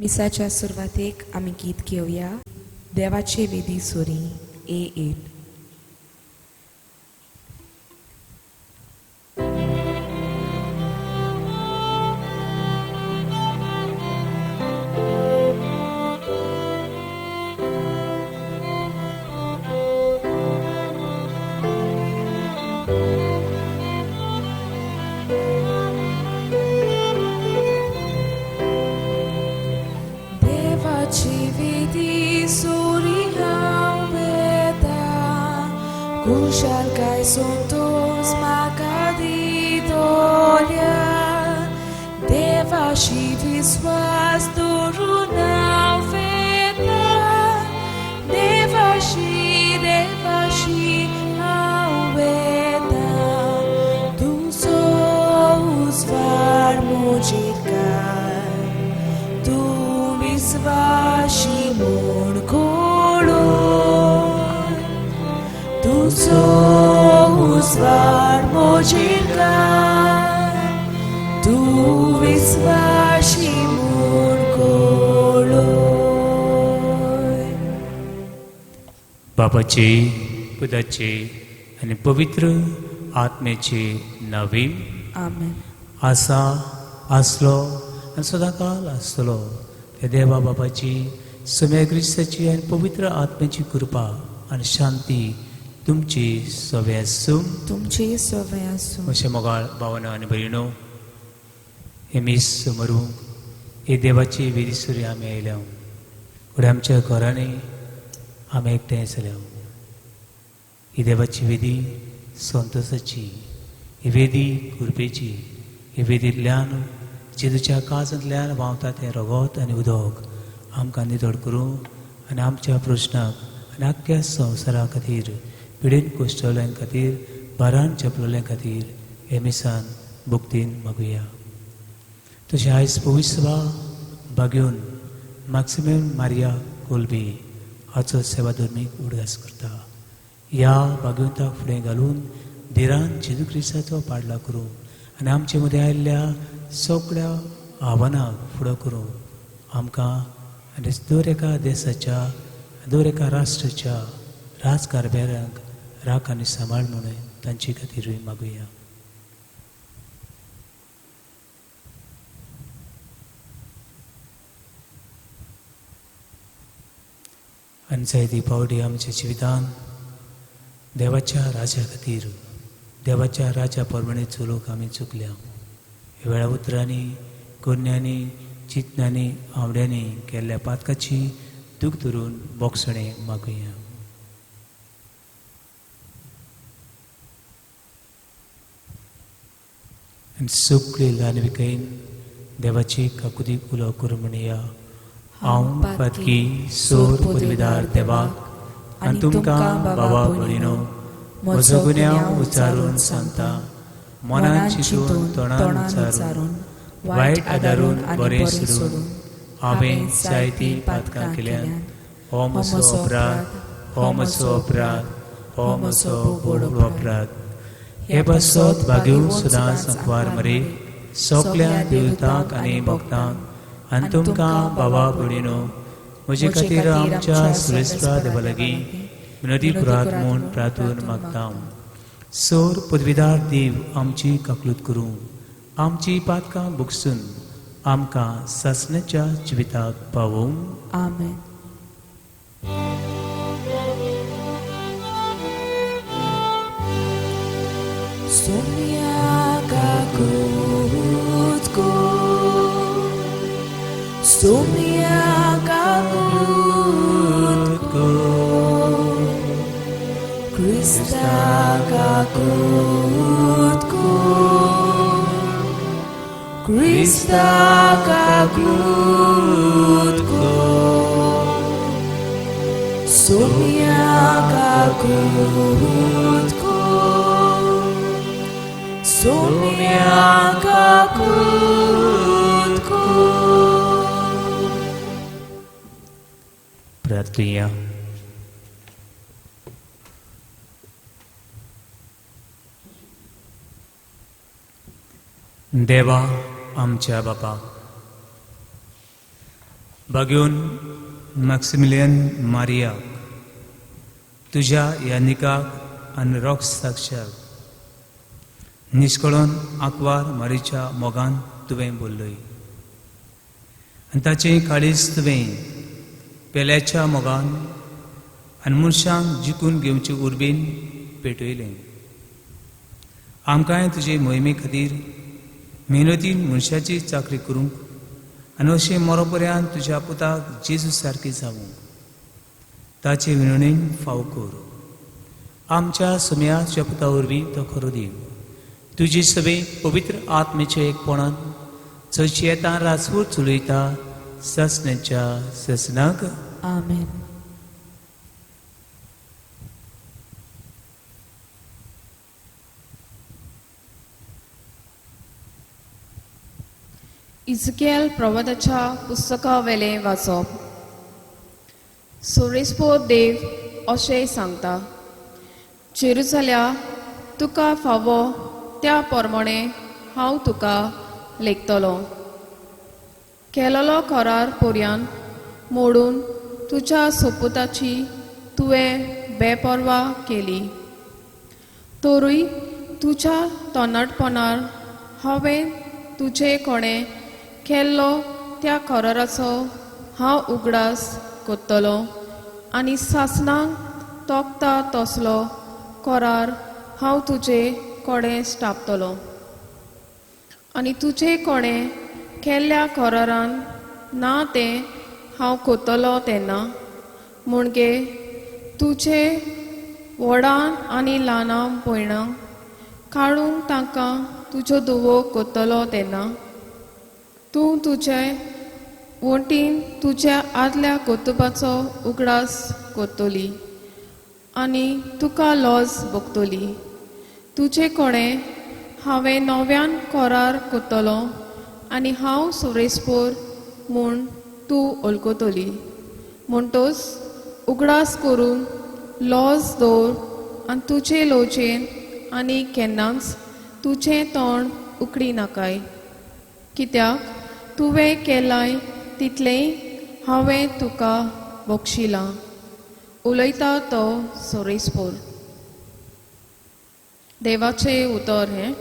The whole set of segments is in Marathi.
मिसाच्या सुरवातेक आमी गीत घेवया देवाचे वेदी sorry A8. Kushal kai sontos makadi dolya Devashi viswas duruna veda Devashi aveda Tu sos var mojikar Tu visvashi mon kolo Tu sos var mojikar Tu visvashi mon koloy. बापाचे पुताचे आणि पवित्र आत्म्याचे नावे Amen. आसा आसलो आणि सदाकाळ आसतलो त्या देवा बापाची सम्या क्रिस्ताची आणि पवित्र आत्म्याची कृपा आणि शांती तुमची सवे आसूं. तुमचे सवय आसूं. अशें मोगाळ भावना आनी भयणो हे मीस समरूंक हे देवाची वेदीसुरी आमी आयल्या फुडें आमच्या घरांनी आमी एकठांय जाल्या. ही देवाची वेदी संतोशाची, ही वेदी कृपेची, ही वेदींतल्यान जेजूच्या काळजांतल्यान व्हांवता तें रगत आनी उदक आमकां नितळ करूं आनी आमच्या प्रश्नाक आनी आख्ख्या संवसारा खातीर पिडेन कोश्टवल्यां खातीर बारान चपलोल्यां खातीर हे मिसान भुक्तीन मागुया. तशें आयज पवित्र सभा बागेवन मॅक्सिमम मारिया कोल्बी हाचो सेवा धर्मीक उडगास करता. ह्या बागेवंताक फुडें घालून देरान जेजू क्रिस्ताचो पाडला करूं आनी आमचे मदें आयिल्ल्या सगळ्या आव्हानाक फुडो करूं आमकां आनी दर एका देशाच्या दर एका राष्ट्राच्या राजकारभारांक राख आनी सांबाळ म्हणून तांचे खातीरूय मागुया. आनी जायती पावटी आमच्या जिवितान देवाच्या राजा खातीर देवाच्या राजा परमणे चलोवंक आमी चुकल्या. ह्या वेळा उतरांनी कन्यांनी चिंतनांनी आवड्यांनी केल्ल्या पातकाची दूख धरून बोगसणें मागुया. आनी सगळी ल्हानविकायेन देवाची काकुदी उलो करूं म्हणया. हांव पातकी सोर पदवीदार देवाक आनी तुमकां बाबा भयणो म्हजो गुन्यांव उच्चारून सांगता. मनान चिंतून तोंडान उच्चारून वायट आदारून बरें सोडून हांवें जायतीं पातकां केल्यात. हो म्हजो अपराध, हो म्हजो अपराध, हो म्हजो व्हड अपराध. हे बसत भाग्यो सुद्दां सांकवार मरे सगळ्या देवतांक आनी भक्तांक आनी तुमकां बाबा भयणीनो म्हजे खातीर आमच्या सुरेस्त्रा देवा लागीं विनोदी पुरात म्हूण प्रार्थून मागता. सोर पदवीदार देव आमची काकलूत करूं आमची पातकां भुगसून आमकां सासणाच्या जिविताक पावूं. Amen. Somia kakutko Somia kakutko Krista kakutko Krista kakutko Somia kakutko Somia kakutko. प्रार्थया. देवा आमच्या बापा बागेवन मॅक्सिमिलियन मारियाक तुझ्या यानिकाक आनी रॉक्स साक्षाक निश्कळोन आंकवार मारीच्या मोगान तुवें बोल्लय आनी ताचें काळीज तुवें पेल्याच्या मोगान आनी मनशांक जिखून घेवचे उर्बेन पेटयलें. आमकांय तुजे मोहिमे खातीर मेहनतीन मनशाची चाकरी करूंक आनी अशें मरोपर्यंत तुज्या पुताक जेजू सारकें जावूंक ताचे विनवणेन फाव कर. आमच्या सुम्याच्या पुता वरवीं तो खरो देव तुजी सभे पवित्र आत्मेच्या एकपणान चडशी येता राजवट चलयता ससण्याच्या ससनाक. आमेन. इजकेल प्रवादाच्या पुस्तका वेले वाचप. सोरेस्पोर देव अशें सांगता, जेरुसल्या तुका फावो त्या प्रमाणे हांव तुका लेखतलो. केलोलो करार पर्यान मोडून तुज्या सोपुताची तुवें बेपर्वा केली. तोरूय तुज्या तोंडाटपणार हांवें तुजे कोणें केल्लो त्या कराराचो हांव उगडास कोत्तलो आनी सासणांक तोखता तसलो करार हांव तुजे कोणें स्टापतलो. आनी तुजे कोणें केल्ल्या करारान ना तें हांव कोत्तलो तेन्ना म्हणजे तुजे व्हडान आनी ल्हाना भयणांक काडूंक तांकां तुजो धुवो कोत्तलो तेन्ना तूं तुजे वोटीन तुज्या आदल्या कुटुंबाचो उगडास कोत्तली आनी तुका लॉस भोगतली. तुजे कोणें हांवें नव्यान करार कोत्तलो आनी हांव सोरेस्पोर म्हूण तूं वळखतली. म्हणटोच उगडास करून लॉस दवर आनी तुजे लोचेन आनी केन्नाच तुजें तोंड उकडी नाकाय. कित्याक तुवें केलाय तितलें हांवें तुका बक्षिलां. उलयता तो सोरेस्पोर. देवाचें उतर हें.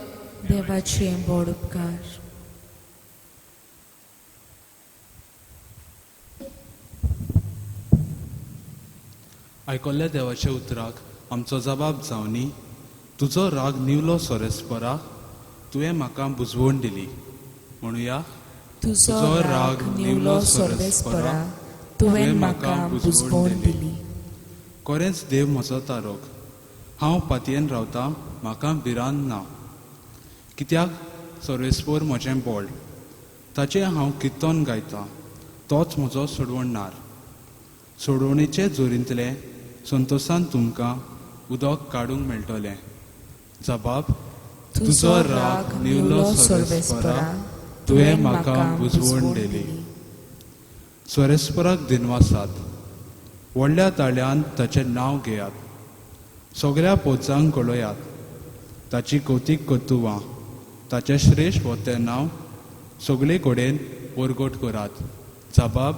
देवाचे बोड उपकार. आयकल्ल्या देवाच्या उतराक आमचो जबाब जावनी. तुजो राग निवलो सोरेस्पोरा, तुवें म्हाका बुजवण दिली. म्हणुया, तुजो राग निवलो सोरेस्पोरा, तुवें म्हाका बुजवण दिली. खरेंच देव म्हजो तारोक, हांव पातयेन रावतां, म्हाका भिरांत ना. कित्याक सोरेस्पोर म्हजें बोड, ताचें हांव किर्तन गायतां, तोच म्हजो सोडवणनार. सोडवणेचे जोरींतले संतोशान तुमकां उदक काडूंक मेळटलें. जबाब, तुजो राग निवलो सोरेस्पोरा, तुवें म्हाका बुजवण दिली. सोरेस्पोराक दिनवासात. व्हडल्या ताळ्यान ताचें नांव घेयात. सगळ्या पोचांक कळयात. ताची कौतीक कोतुवां, ताचें श्रेश्ठ वतें नांव सगळे कडेन वरगोट करात. जबाब,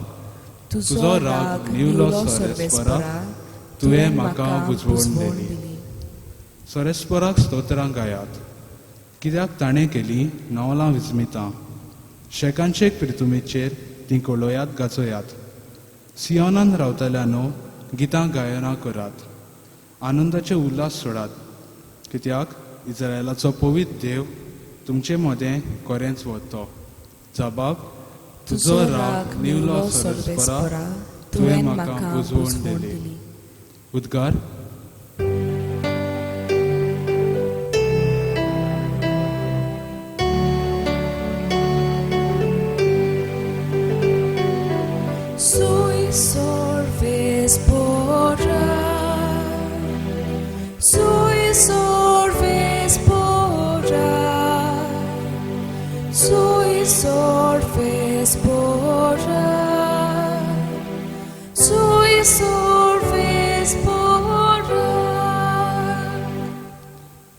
तुजो राग निवलो सोरेस्पोरा, तुवें म्हाका बुजवण दिली. सोरेस्पोराक स्तोत्रां गायात, कित्याक ताणें केली नवलां विस्मितां. शेकांचे पिर्तुमेचेर तीं कळयात गाजोयात. सियोनान रावतल्यांनो गितां गायनां करात. आनंदाचे उल्हास सोडात, कित्याक इस्रायलाचो पवित्र देव तुमचे मदें खरेंच वतो. जबाब, तुजो राग निवलो सोरेस्पोरा, तुवें म्हाका बुजवण दिली. उद्गार. Sui sorvespora, sui sorvespora, sui sorvespora, sui sorvespora.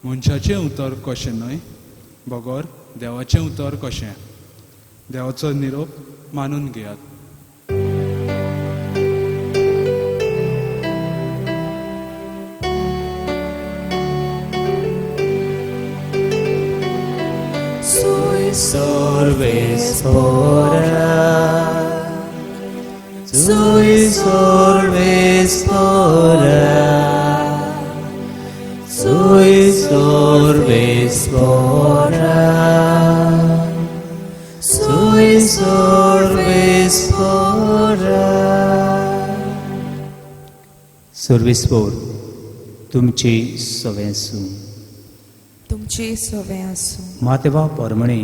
मनशाचें उतर कशें न्हय, बगोर देवाचें उतर कशें. देवाचो निरोप मानून घेयात. vez fora. Sois orbes fora. Sois orbes fora. Sois orbes fora. Sorbespor, तुमची सवेसू. तुमचे सवे आसूं. मातेवा परमणे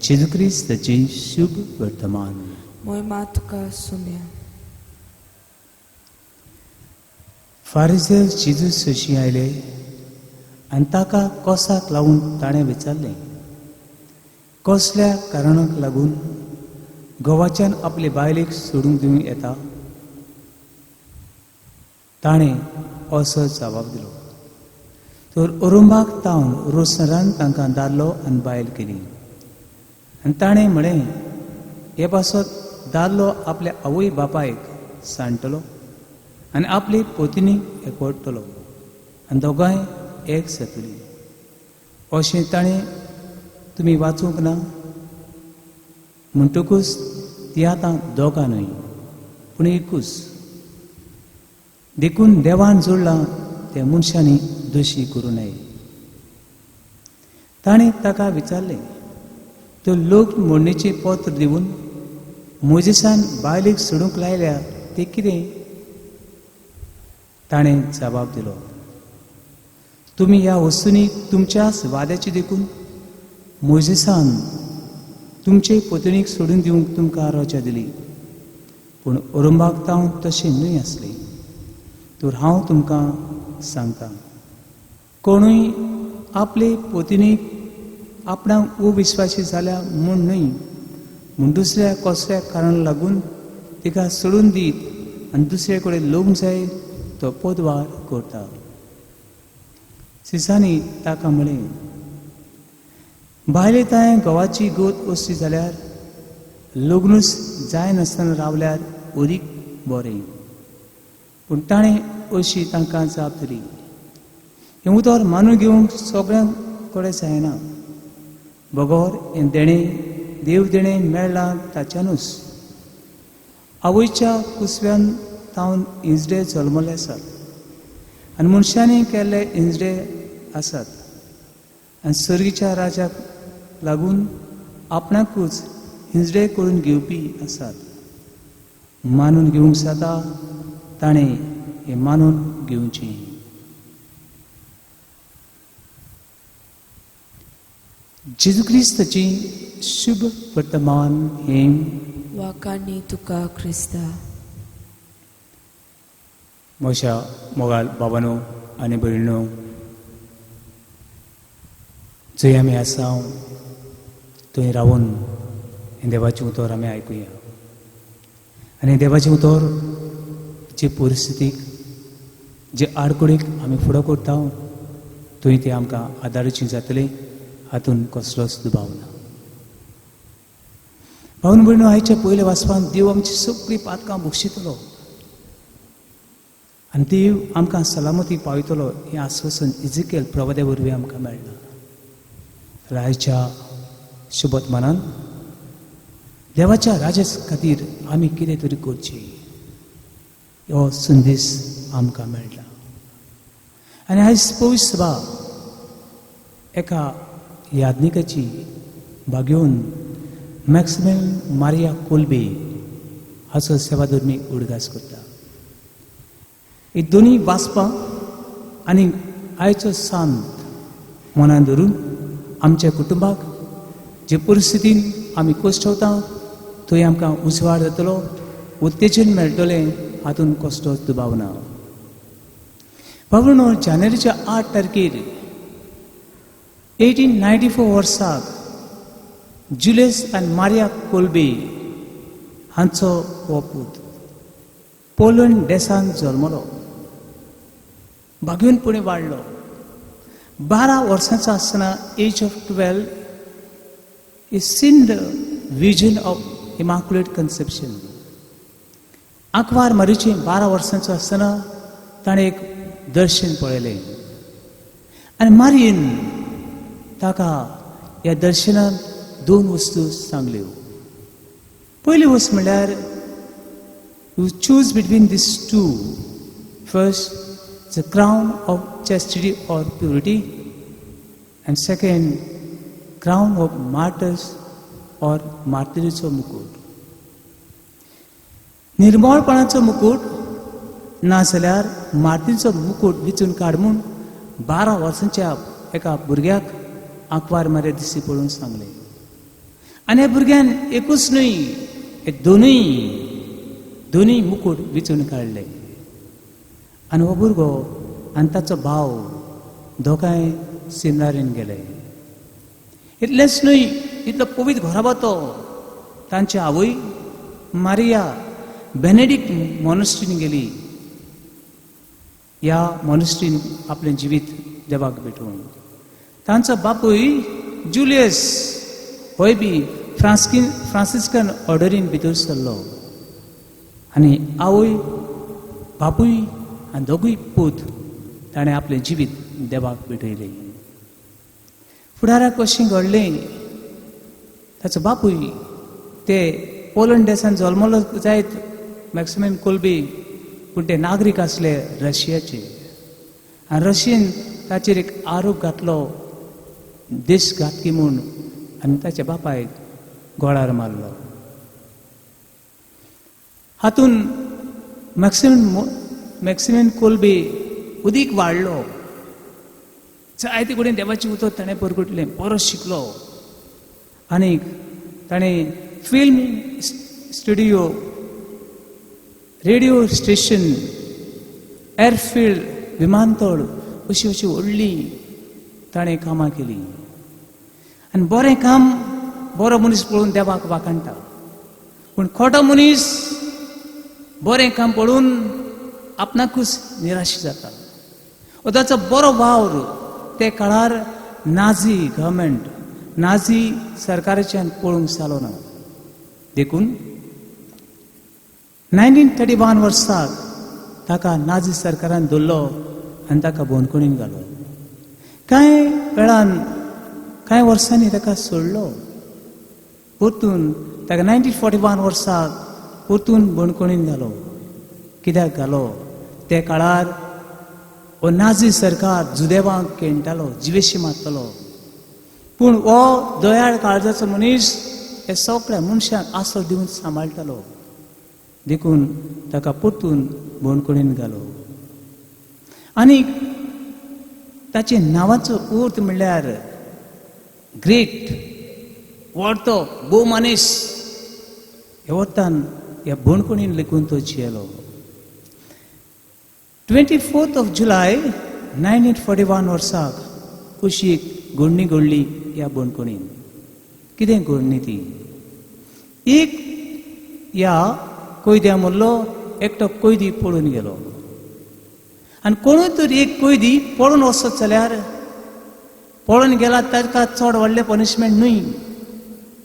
जेजू क्रिस्ताची शुभ वर्तमान. मोहिमा तुका सुम्या. फारिझे जेजू सोशी आयले आनी ताका कोसाक लागून ताणें विचारलें, कसल्या कारणाक लागून घोवाच्यान आपले बायलेक सोडूंक दिवंक येता? ताणें असो जबाब दिलो. तर अरुंबाक तावन रोसरान तांकां दादलो आनी बायल केली. आनी ताणें म्हळें, हे पासत दादलो आपल्या आवय बापायक सांडटलो आनी आपली पोतिनीक एकवटतलो आनी दोगांय एक जातली. अशें ताणें तुमी वाचूंक ना? म्हणटकूच ती आतां दोगां न्हय पूण एकूच. देखून देवान जोडलां त्या मनशांनी दोशी करूं नये. ताणें ताका विचारलें, तो लोक मोडणीचें पत्र दिवन मोजेसान बायलेक सोडूंक लायल्या तें कितें? ताणें जबाब दिलो, तुमी ह्या वस्तूंनी तुमच्याच वाद्याची देखून मोजेसान तुमचे पोतणीक सोडून दिवंक तुमकां रजा दिली. पूण अरुंबाक तावन तशें न्हय आसलें. तर हांव तुमकां सांगतां, कोणूय आपले पोतिनीक आपणाक अविश्वासी जाल्या म्हूण न्हय, म्हूण दुसऱ्या कसल्या कारणाक लागून तिका सोडून दीत आनी दुसरे कडेन लोक जाय तो पदवार करता. सिसांनी ताका म्हळें, बायले ताणें घोवाची गोत वसली जाल्यार लग्नूच जाय नासतना रावल्यार अदीक बरें. पूण ताणें अशी तांकां जाप दिली, हें उतर मानून घेवंक सगळ्यांक कडेन जायना. बगोर हें देणें देव देणें मेळ्ळां ताच्यानूच. आवयच्या कुसव्यान तावन इंजडे जल्मले आसात आनी मनशांनी केल्ले इंजडे आसात आनी सर्गीच्या राजाक लागून आपणाकूच इंजडे करून घेवपी आसात. मानून घेवंक जाता ताणें हें मानून घेवचें. जेजू क्रिस्ताची शुभ वर्तमान हें वाकानी तुका क्रिस्ता. म्हज्या मोगाल बाबांनो आनी भयणींनो, जंय आमी आसा थंय रावून हें देवाचें उतर आमी आयकुया. आनी देवाचें उतर जे परिस्थितीक जे आडकोडीक आमी फुडो करता थंय तें आमकां आदाराचें जातलें, हातूंत कसलोच दुबाव ना. भावन भयणो, आयच्या पयल्या वाचपान देव आमची सगळीं पातकां बक्षितलो आनी देव आमकां सलामती पावयतलो हें आश्वासन इजिकेल प्रवाद्या वरवीं आमकां मेळ्ळां. आयच्या शुभवर्तमानान देवाच्या राजा खातीर आमी कितें तरी करचें हो संदेश आमकां मेळटा. आनी आयज पवित्र सभा एका याज्ञिकाची भाग्योन मॅक्सिमेल मारिया कोल्बे हाचो सेवाधर्मी उडगास करता. ही दोनी वाचपां आनी आयचो सांत मनान धरून आमच्या कुटुंबाक जे परिस्थितीन आमी कोश्टवता थंय आमकां उजवाड जातलो, उत्तेजन मेळटलें, हातूंत कसलोच दुबाव ना. भावनो, जानेवारीच्या 8 तारखेर 1894 वर्साक जुलियस आनी मारिया कोल्बे हांचो हो पूत पोलंड देशांत जल्मलो. भाग्यवानपणी वाडलो. 12 वर्सांचो आसतना age of 12 he seen the vision of immaculate conception. 11 मार्चें 12 वर्सांचो आसतना ताणें एक दर्शन पळयलें आनी मारयेन ताका ह्या दर्शनांत दोन वस्तू सांगल्यो. पयली वस्त म्हणल्यार you choose between these two. First, the crown of chastity or purity, and second, crown of martyrs or मार्टिरीचो मुकुट. निर्मळपणाचो मुकुट नाजाल्यार मार्टिरीचो मुकुट विचून काड म्हूण 12 वर्सांच्या एका भुरग्याक आंकवार मारे दिसी पळोवन सांगले. आनी ह्या भुरग्यान एकूच न्हय, हे दोनूय मुकुट विचून काडले. आनी हो भुरगो आनी ताचो भाव दोगांय सेमिनारीन गेले. इतलेंच न्हय, इतलो पवित्र घोराबो तो. तांची आवय मारिया बेनेडिक्ट मॉनेस्ट्रीन गेली. ह्या मॉनेस्ट्रीन आपलें जिवीत देवाक भेटून. तांचो बापूय जुलियस होय बी फ्रांसिस्कन ऑर्डरीन भितर सरलो. आनी आवय बापूय आनी दोगूय पूत ताणें आपलें जिवीत देवाक भेटयलें. फुडाराक कशें घडलें, ताचो बापूय ते पोलंड देशांत जल्मलो जायत मॅक्सिमम कोल्बी, पूण ते नागरीक आसले रशियाचे. आनी रशियेन ताचेर एक आरोप घातलो देशघातकी म्हूण, आनी ताच्या बापायक गोळार मारलो. हातून मॅक्सिमम कोल्बी उदीक वाडलो. जायते कडेन देवाचें उतर ताणें परगटलें, बरो शिकलो. आनीक ताणें फिल्म स्टुडियो, रेडिओ स्टेशन, एअरफिल्ड, विमानतळ अशी व्हडली ताणें कामां केलीं. आनी बरें काम बरो मनीस पळोवन देवाक वाखाणटा. पूण खोटो मनीस बरें काम पळोवन आपणाकूच निराश जाता. ताचो बरो वावर ते काळार नाझी गव्हर्मेंट, नाझी सरकाराच्यान पळोवंक जालो ना. देखून 1931 वर्साक ताका नाझी सरकारान दवरलो आनी ताका बोनकुणीन घालो. कांय वर्सांनी ताका सोडलो. परतून ताका 1941 वर्साक परतून बोनकुणीन घालो. कित्याक घालो? ते काळार हो नाझी सरकार जुदेवांक केणटालो, जिवेशी मारतलो. पूण हो दयाळ काळजाचो मनीस हे सगळ्या मनशांक आसरो दिवन सांबाळटालो. देखून ताका परतून बोनकुणीन घालो. आनी ताचे नांवाचो अर्थ म्हणल्यार ग्रेट, व्हडतो, भोव मनीस. हे अर्थान ह्या बोनकुणीन लेगून तो जियेलो. 24 जुलय 1941 वर्साक कुशीक घडणी घडली ह्या बोनकुणीन. कितें घडणी ती? एक ह्या कैद्या मल्लो एकटो कैदी पळून गेलो. आनी कोणूय तरी एक कैदी पळून वचत जाल्यार पळून गेला ताका चड व्हडलें पनिशमेंट न्हय,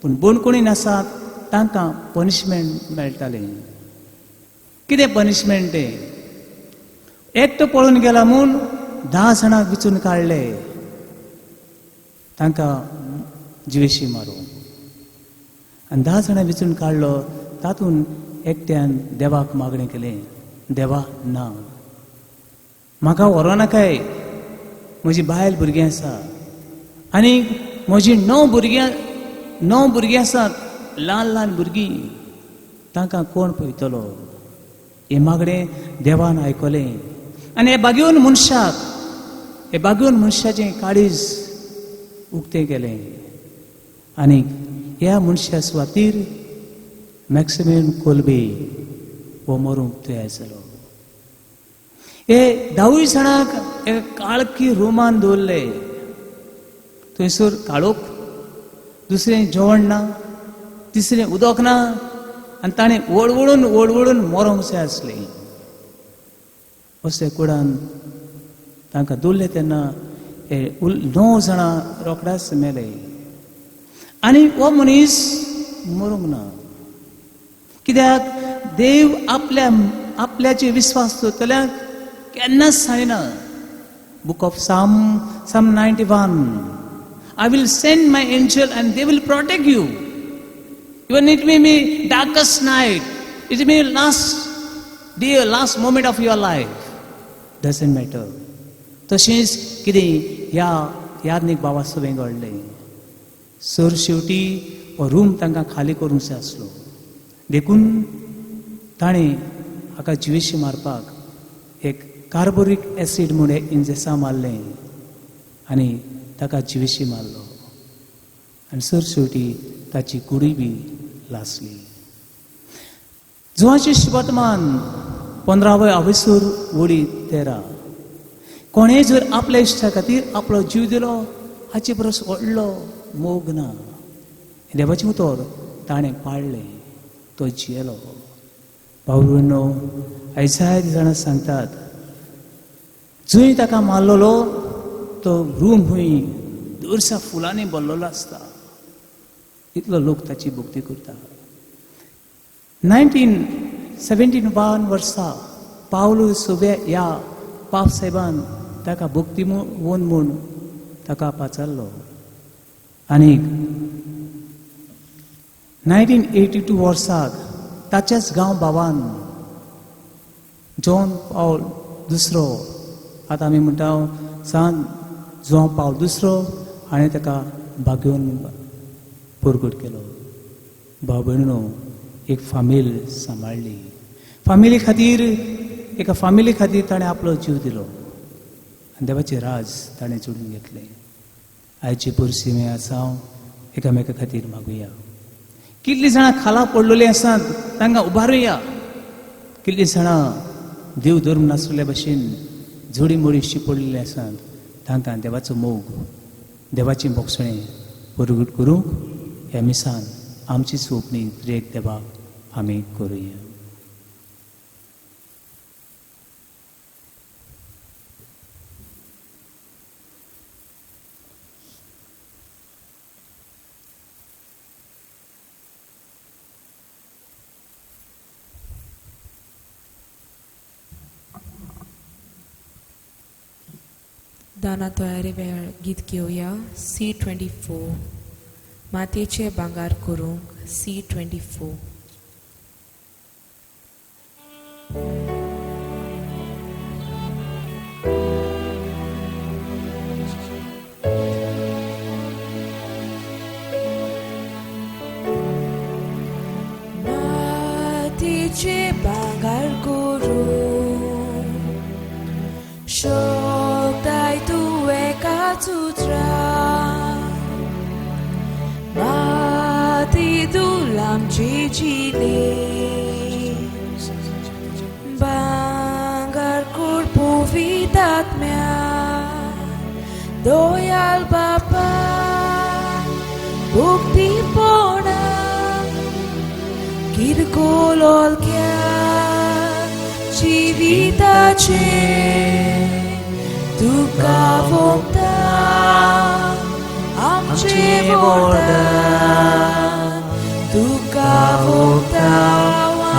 पूण बोनकुणीन आसात तांकां पनिशमेंट मेळटालें. कितें पनिशमेंट तें? एकटो पळून गेला म्हूण 10 जाणांक विचून काडले, तांकां जिवेशी मारून. आनी 10 जाणां विचून काडलो. तातूंत एकट्यान देवाक मागणें केलें, देवा ना, म्हाका व्हरो नाकाय. म्हजी बायल भुरगीं आसा आनी म्हजी 9 भुरगीं आसात, ल्हान ल्हान भुरगीं. तांकां कोण पळयतलो? हें मागणें देवान आयकलें. आनी हे बागेवन मनशाचें काळीज उक्तें केलें. आनी ह्या मनशा सुवातीर मॅक्सिमिलियन कोल्बी हो मरूंक तयार जालो. हे 10 जाणांक एका काळकी रुमान दवरले. थंयसर काळोख, दुसरें जेवण ना, तिसरें उदक ना. आनी ताणें वळवळून मरोंक जाय आसलें. अशें कुडान तांकां दवरलें तेन्ना हे 9 जाणां रोखडाच मेले. आनी हो मनीस मरूंक ना. कित्याक देव आपल्याचे विश्वास दवरतल्यांक केन्नाच सांगना. Book of Psalm 91 I will send my angel and they will protect you. Even it may be darkest night, it may be last day, last moment of your life. Doesn't matter. तशेंच कितें ह्या याज्ञिक बाबा सभेक घडलें. सर शेवटी हो रूम तांकां खाली करूंक जाय आसलो. देखून ताणें हाका जिवेशी मारपाक एक कार्बोरिक एसीड म्हणून इंजेक्शन मारलें आनी ताका जिवेशी मारलो. आनी सर शेवटी ताची कुडी बी लासली. जुवाचे वर्तमान 15 आवेसूर वडी 13. कोणेय जर आपल्या इश्टा खातीर आपलो जीव दिलो हाचे परस व्हडलो मोग ना. देवाचें उतर ताणें पाळलें, तो जियेलो. भाव भयणो, आयज जायते जाणां सांगतात जंय ताका मारलेलो तो रूम खंय दुरसा फुलांनी भरलेलो आसता. इतलो लोक ताची भक्ती करता. 1971 वर्सा पावलो सोबे ह्या पाप साहेबान ताका भक्ती वोन म्हूण ताका पाचारलो. आनीक 1982 वर्साक ताच्याच गांव भावान जॉन पावल दुसरो, आतां आमी म्हणटा सांत जॉन पावल दुसरो, हाणें ताका भाग्योन परगट केलो. भाव भयणो, एक फामील सांबाळली. एका फामिली खातीर ताणें आपलो जीव दिलो आनी देवाचें राज ताणें जोडून घेतलें. आयची परिस्थिती आसा एकामेका खातीर मागुया. कितलीं जाणां खाला पडलेलीं आसात तांकां उबारुया. कितलीं जाणां देव धर्म नासलेल्या भशेन झोडी मोडीशी पडलेलीं आसात तांकां देवाचो मोग, देवाचें मोगसणें परगट करूंक ह्या मिसान आमची सोपणी त्रेक देवाक आमी करुया. दाना तयारी वेळ गीत घेवया. C24 मातयेचे भांगार करूंक. C24. मातयेचे भांगार करूंक शोकताय तूं एकाच उतरां. माती तूं आमची जिले भांगार कोर पवित्र आत्म्या दोयाल बापा भक्तीपोणा किरकोळ ओळख्या जिविताचे तुका वोगता आमचे वरदान. तुका वोगता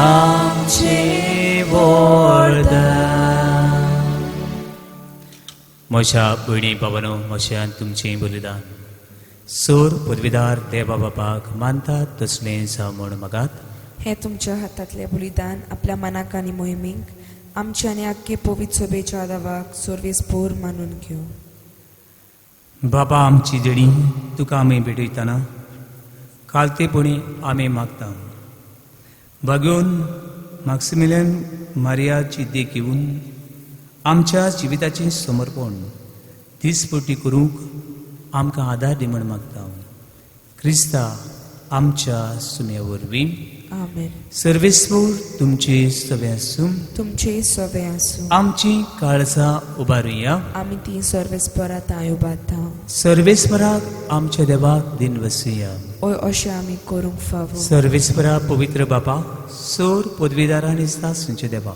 आमचे वरदान. म्हज्या भयणी भावानो, म्हज्यान तुमचें बलिदान सोर पदवीदार देवा बापाक मानतात तसलें जावं म्हूण मागात. हे तुमच्या हातांतलें बलिदान आपल्या मनाक आनी मोहिमेक आमच्या आनी आख्खे पवित्र सभेच्या दावाक सर्वेस्पोर मानून घेव. बाबा, आमची देणी तुका आमी भेटयतना कालतेपणी आमी मागता. भाग्योन मॅक्सिमिलियन मारियाची देख घेवन आमच्या जिविताचें समर्पण दिसपट्टी करूंक आमकां आदार दी म्हूण मागता. क्रिस्ता आमच्या सुन्या वरवीं. आमेन. सर्वेस्पोर तुमचे सवे आसूं. तुमचे सवे आसूं. आमची काळजां उबारुया. आमी ती सर्वेस्परा ताय उबारता. सर्वेस्पराक आमच्या देवाक दिन वसुया. ओय अशें आमी करूंक फावो. सर्वेस्परा पवित्र बापा, सोर पदवीदारांनी सासूंचे देवा,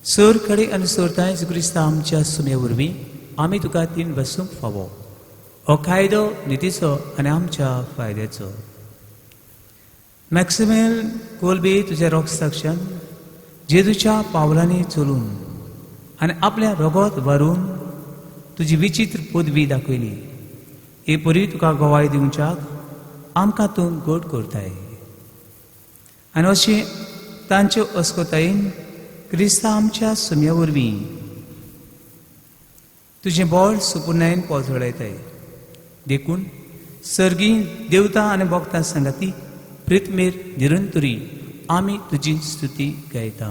सोर कडे आनी सोरताय क्रिस्ता आमच्या सुन्या वरवीं आमी तुका तीन वसूंक फावो. हो कायदो नितीचो आनी आमच्या फायद्याचो. मॅक्सिमेल कोलबी तुज्या रोगसाक्षान जेजूच्या पावलांनी चलून आनी आपल्या रोगोत व्हरून तुजी विचित्र पदवी दाखयली. ही बरी तुका गोवाय दिवच्याक आमकां तूं गोड करताय आनी अशी तांच्यो अस्कोतायेन क्रिस्ता आमच्या सुम्या वरवीं तुजें बळ सुपुर्णायेन पोजवळयताय देखून सर्गी देवता आनी भक्तां सांगाती प्रितमेर निरंतरी आमी तुजी स्तुती गायता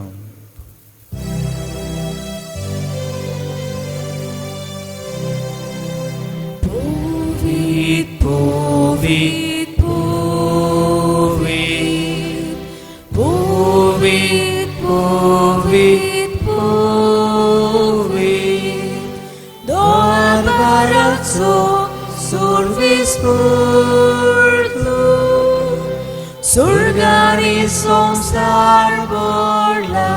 Povit, povit, povit, povit, povit, povit, Doarbaraco survis purtu, surgani somsar borla,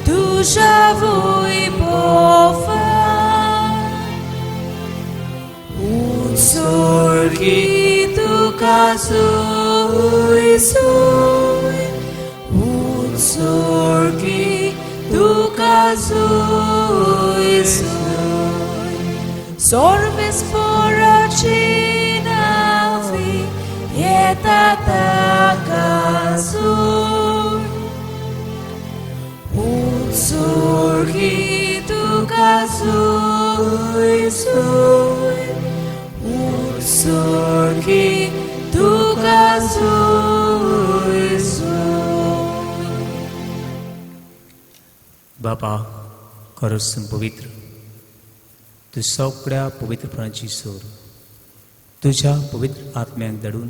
tuja vui pofa. Sorgi tu kasui sui, sorgi tu kasui sui, sorvis poracina fi yetata kasui, sorgi tu kasui sui. Sorgi tu kasui sui. बापा खरोच पवित्र तू सगळ्या पवित्रपणाची सोर तुझ्या पवित्र आत्म्याक धाडून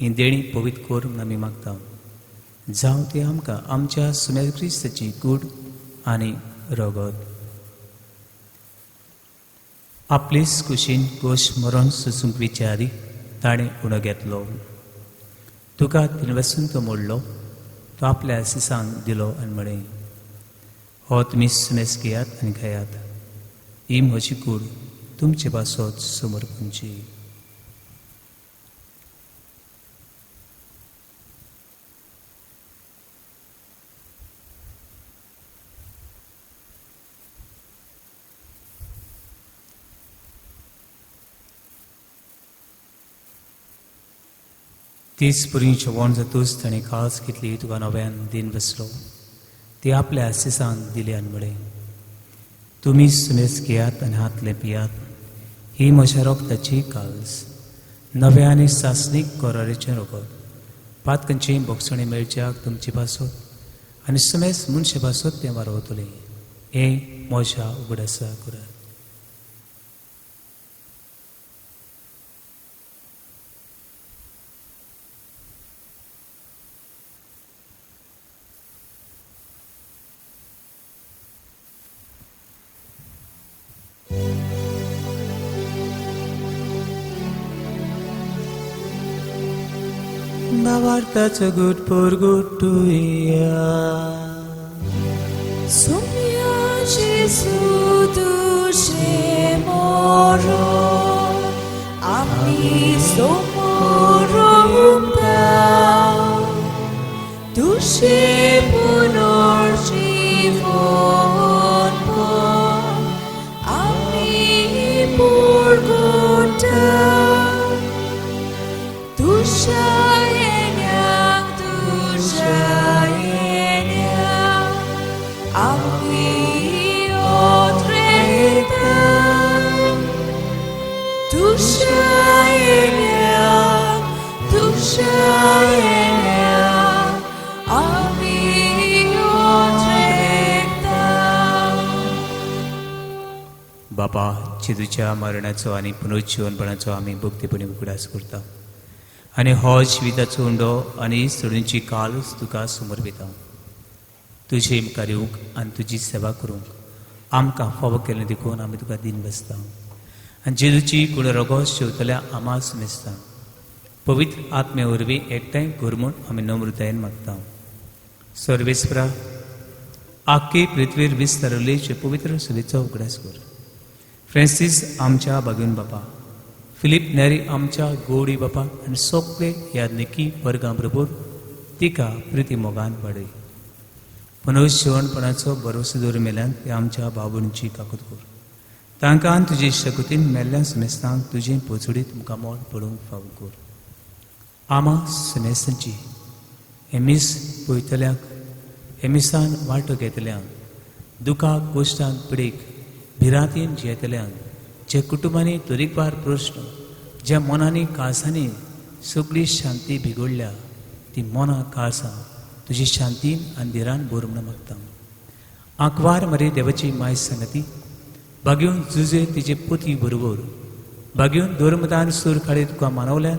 ही देणी पवित्र कोर म्हूण आमी मागता जावं ती आमकां आमच्या सुम्या क्रिस्ताची कूड आनी रगत आपलीच कुशीन गोश मरण सुसूंक विचारी ताणें उणो घेतलो तुका तिने वचून तो मोडलो तो आपल्या सिसांक दिलो आनी म्हळें हो तुमी सुमेस घेयात आनी खायात ही म्हजी कूड तुमचे पासत समर्पणची तीच पुरींचे वण जातूच ताणें काळज घेतली तुका नव्यान दिन बसलो ती आपल्या सिसांक दिली आनी म्हळें तुमी सुमेस घेयात आनी हातले पियात ही म्हज्या रोगताची काळज नव्या आनी सासणीक कोरारेचें रोगत पातकांची बोगसणी मेळच्याक तुमची पासत आनी सुमेस मनशे पासत तें वारोवतलें हें म्हज्या उगडासा करात Navartaचं गुट पोर गुटुया Sumyaci suduše moro, ami somorom dao, duše punor život por, ami purgon dao, duša बापा चिदूच्या मरणाचो आनी पुनरुज्जीवनपणाचो आमी भक्तीपणी उगडास करता आनी हो जिविताचो उंडो आनी सोडूंची कालच तुका समर्पिता तुजे मुखार येवंक आनी तुजी सेवा करूंक आमकां फावो केलें देखून आमी तुका दिन बसता आनी जेजूची कूड रगत शेवतल्या आमा सुमेस्ता पवित्र आत्मे वरवीं एकठांय कर म्हूण आमी नम्रतायेन मागता सर्वेस्परा आख्खी पृथ्वीर विस्तारलेचे पवित्र सुलेचो उगडास कर फ्रांसीस आमच्या बागून बापा फिलीप नेरी आमच्या गोडी बापा आनी सगळे यादनिकी वर्गां बरोबर तिका प्रिती मोगान वाडय पुनरुज्जीवनपणाचो भरोसो दवरून मेल्यान ते आमच्या बाबूंची काकूत कर तांकां तुजे शकुतीन मेल्ल्या सुमेस्तांक तुजें पोचडीत मुखामोल पडूंक फावो कर. आमा सुमेस्तांची एमीस पळयतल्याक एमिसान वांटो घेतल्यांक, दुखाक गोश्टांक पिडीक भिरांतीन जियेतल्यांक, जे कुटुंबांनी तरेकवार प्रश्न, ज्या मनांनी काळसांनी सगळी शांती बिगडल्या, ती मनां काळसां तुजी शांतीन आनी धिरान भर म्हणून मागता. आंकवार मरे देवाची माय संगती, बागेवन जुजे तिचे पुती बरोबर, बागेवन धर्मदान सूर काडीत तुका मानवल्यान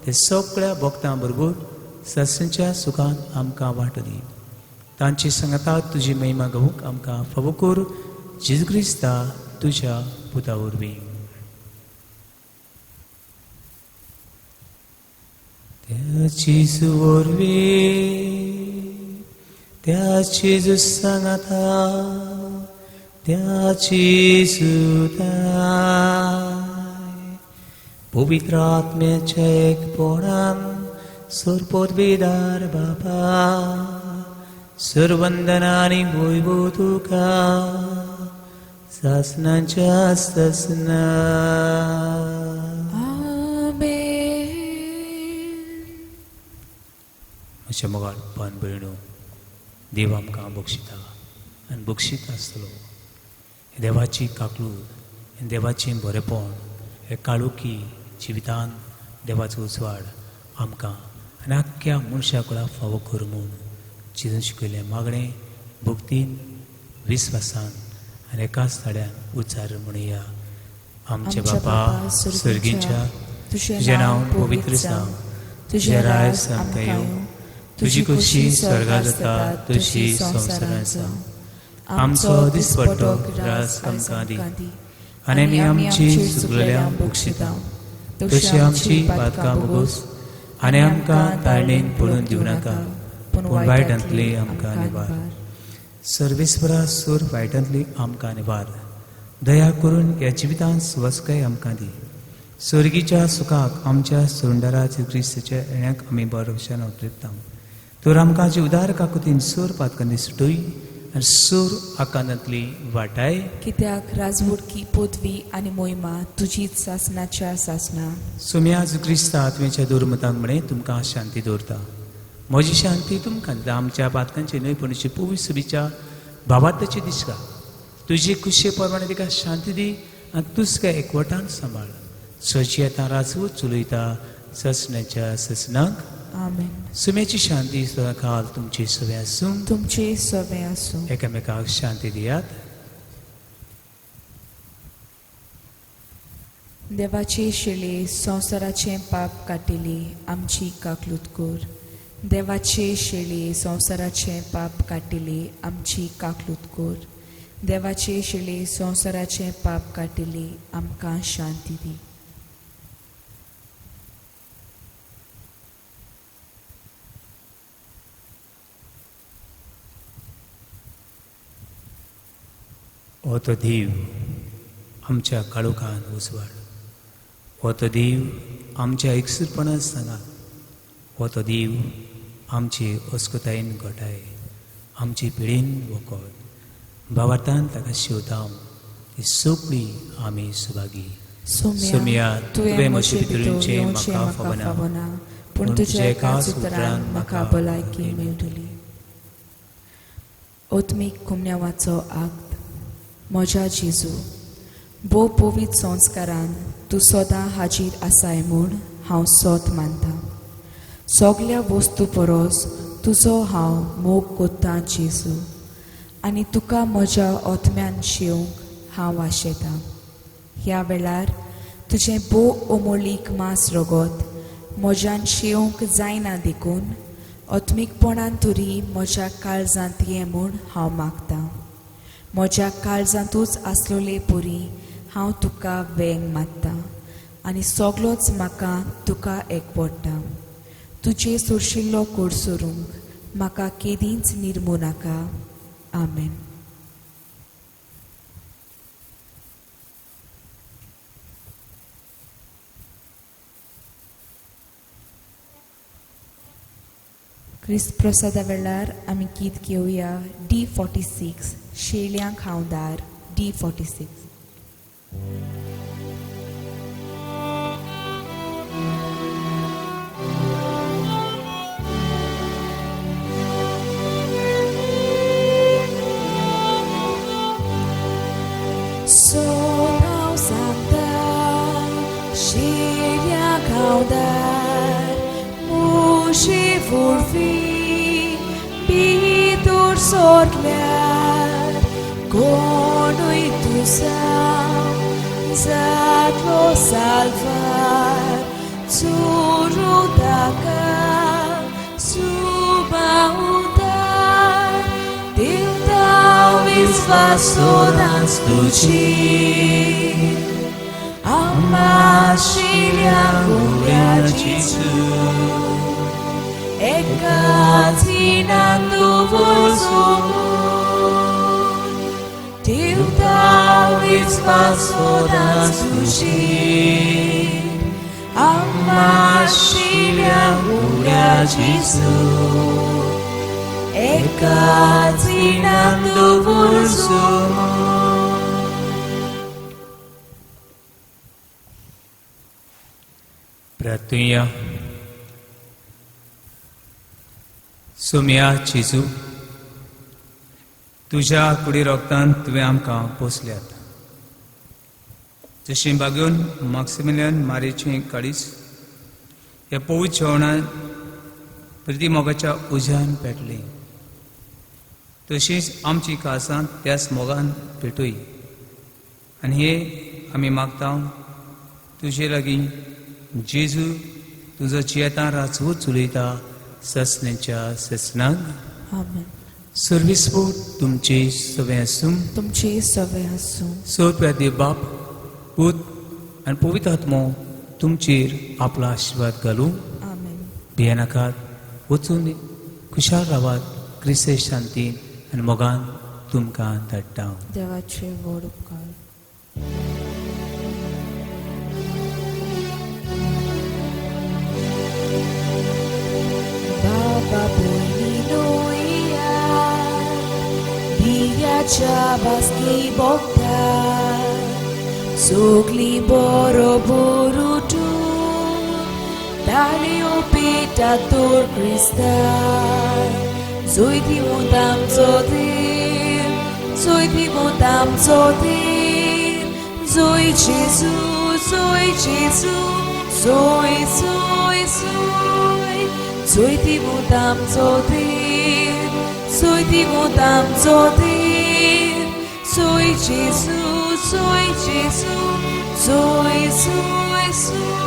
ते सगळ्या भक्तां बरोबर सत्संच्या सुखान आमकां वांटो दी. तांची संगताक तुजी महिमा गावूंक आमकां फावो कर. जेजू क्रिस्ता तुज्या पुता वरवीं. त्याची वरवीं त्याची सांगता त्याची सुताय पवित्र आत्म्याच्या एकपणान सोरपोतविदार बापा सर्वंदनानी वैभव तुका सासनाच्या ससना. म्हज्या मोगाळ पान भयणो, देव आमकां बक्षिता आनी बक्षीत आसतलो. देवाची काकलूद, देवाचें बरेपण, हे काळोखी जिवितान देवाचो उजवाड आमकां आनी आख्ख्या मनशा कुळा फावो कर म्हूण चिंतून शिकयलें मागणें भक्तीन, विस्वासान आनी एकाच थाड्यान उच्चार म्हणुया. आमचे बापा सर्गींच्या, तुजें नांव पवित्र जावं, तुजें राज आमकां येवं, तुजी खुशी स्वर्गांत जाता तशी संवसारांत जावं. आमचो दिसपट्टो रास आमकां दी आनी आमी आमची चुकलेल्यांक बक्षिता, तशी आमची पातकां बोगोस आनी आमकां ताळणेन पडून दिवं नाका, पूण वायटांतली आमकां निवार. सर्वेस्परा सूर वायटांतली आमकां निवार. दया करून ह्या जिवितांत स्वस्काय आमकां दी. सर्गीच्या सुखाक आमच्या सुंदराचे क्रिस्ताच्या येण्याक आमी भरवशान उतरता. तर आमकां जी उदार काकुतीन सूर पातकांनी सुटोय आनी सूर आकांतांतली वाटाय. कित्याक राजवडकी पदवी आनी मोहिमा तुजीच सासनाच्या सासना. सुम्या क्रिस्ता आत्म्याच्या दुर्मतांक म्हणे तुमकां शांती दवरता. म्हजी शांती तुमकां दिता. आमच्या पातकांचे न्हयपणीचे पवित्र सुबीच्या भावार्थाची दिसका तुजी खुशे प्रमाणे तिका शांती दी आनी तुजका एकवटान सांबाळ. सची येता राजवट चलयता ससण्याच्या ससनाक. आमेन. सुम्याची शांती सदांकाळ तुमचे सवे आसूं. तुमचे सवे आसूं. एकामेकाक शांती दियात. देवाचे शेळे संवसाराचे पाप काटिले आमची काकलूत कर. देवाचे शेळे संवसाराचे पाप काटिले आमची काकलूत कर. देवाचे शेळे संवसाराचे पाप काटिले आमकां शांती दी. हो तो देव आमच्या काळोखान उजवाड. हो तो देव आमच्या एकसूरपणान सांगात. हो तो देव आमची अस्कोतायेन घोटाय, आमची पिळीन वखद. भावार्थान ताका शेवतां ती सगळी आमी सुभागी. सोम्या तुवें म्हजे भितरूनचे म्हाका फावना, पूण तुज्या एकाच उतरान म्हाका भलायकी मेळटली. ओत्मीक कुमन्यावाचो आग्त. म्हज्या जेजू, भोव पवित्र संस्कारान तूं सदां हाजीर आसाय म्हूण हांव सोत मानता. सगळ्या वस्तू परस तुजो हांव मोग कोत्तां जेजू, आनी तुका म्हज्या ओतम्यान शेवंक हांव आशेतां. ह्या वेळार तुजें भोव अमोलीक मांस रगत म्हज्यान शेवंक जायना देखून ओत्मीकपणान तरी म्हज्या काळजांत ये म्हूण हांव मागतां. म्हज्या काळजांतूच आसलोले परी हांव तुका वेंग मागतां आनी सगळोच म्हाका तुका एकवडटा. तुजे सुरशिल्लो कोड सोरूंक म्हाका केदींच निर्मू नाका. आमेन. क्रिस्त प्रसादा वेळार आमी गीत घेवया D46 शेळ्यांक हांव दार D46. Sodau Santa, Shiria Kaudar, Mushi Furfi, Bitur Sortlar, Konui Tusam, Zatlo Salvar, Tsuru Daka, Subautar, Tildau Visvasodans Tuci, Amashilia Gumbia Jisu, Ekatina Tuvosumu, Tildau Visvasodans Tuci, Amashilia Gumbia Jisu, Ekatina Tuvosumu. प्रार्थना सोम्या जेजू तुझ्या कुडी रोगतान तुवें आमकां पोसल्यात जशें बागून मॅक्सिमिलियन मारेचें काळीज ह्या पवित्र जेवणान प्रतिमोगाच्या उज्यान पेटली तशींच आमची काळसां त्याच मोगान पेटोय आनी हे आमी मागता तुजे लागीं जेजू तुजो जियेता राजवूच चलयता ससनेच्या ससनाक Amen. सर्विसपूत तुमचे सवे आसूं तुमची सवय आसूं सोप्या देव बाप पूत आनी पवित्र आत्मो तुमचेर आपलो आशिर्वाद घालूं आमेन. भियेनाकात वचून खुशाल रावात क्रिस्ते शांतीन आनी मोगान तुमकां धाडटा देवाचे व्हड उपकार. Baba Boininoia, Biacia Baski Bokta, Sugli Boro Borutu, Dalio Pita Tur Krista, Zoiti Montam Zodir, Zoiti Montam Zodir, Zoi Jesus, Zoi Jesus, Zoi, Zoi, Zoi. Zoiti Montam Zodir, Zoiti Montam Zodir, Zoi Jesus, Zoi Jesus, Zoi, Zoi, Zoi.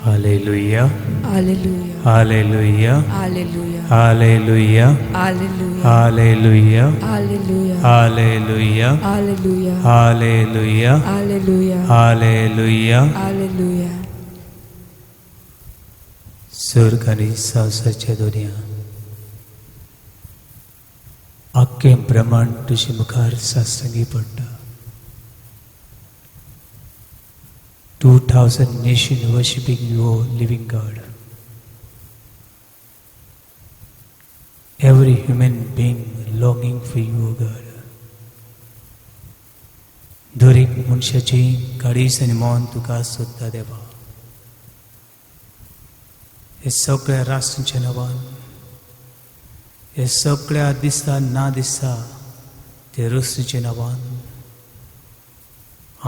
Hallelujah Hallelujah. Hallelujah Hallelujah. Hallelujah Hallelujah. Hallelujah Hallelujah. Hallelujah Hallelujah. Hallelujah Hallelujah. Hallelujah Hallelujah. स्वर्ग आणि सावसाच्या दोन्या अख्खे ब्रह्मांड तुझे मुखार सासंगी पडटा 2000 nations worshipping you, O living God. Every human being longing for you, O God. दर एक मनशाची काळीज आनी मन तुका सोदता देवा. हे सगळ्या राष्ट्रांच्या नांवान हे सगळ्या दिसता ना दिसता ते रस्त्याच्या नांवान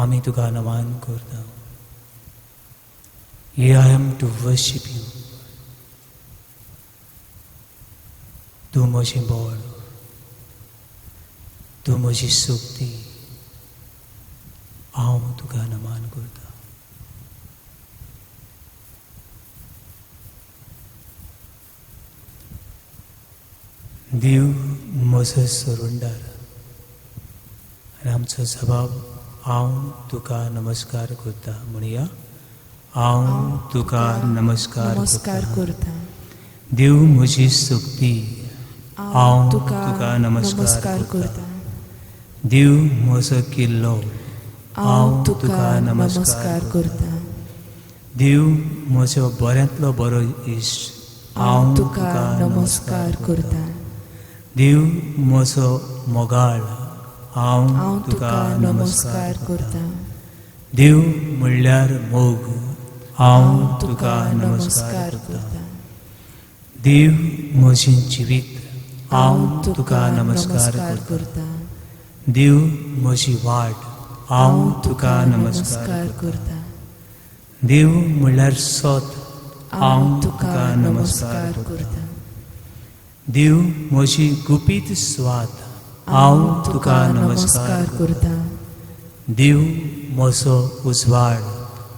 आमी तुका नमन करता. Here I am to worship you. तू म्हजें बळ, तू म्हजी शक्ती, हांव तुका नमन करता. देव म्हजो सोडवणदार आनी आमचो जबाब हांव तुका नमस्कार करता. म्हणया हांव तुका नमस्कार नमस्कार करता. देव म्हजी शक्ती, हांव तुका नमस्कार करता. देव म्हजो किल्लो, हांव तुका नमस्कार करता. देव म्हजो बऱ्यांतलो बरो इश्ट, हांव तुका नमस्कार करता. देव म्हजो मोगाळ, हांव तुका नमस्कार करता. देव म्हणल्यार मोग, हांव तुका नमस्कार करता. देव म्हजें जिवीत, हांव तुका नमस्कार करता. देव म्हजी वाट, हांव तुका नमस्कार करता. देव म्हणल्यार सोत, हांव तुका नमस्कार करता. देव म्हजी गुपीत स्वात, हांव तुका नमस्कार करता. देव म्हजो उजवाड,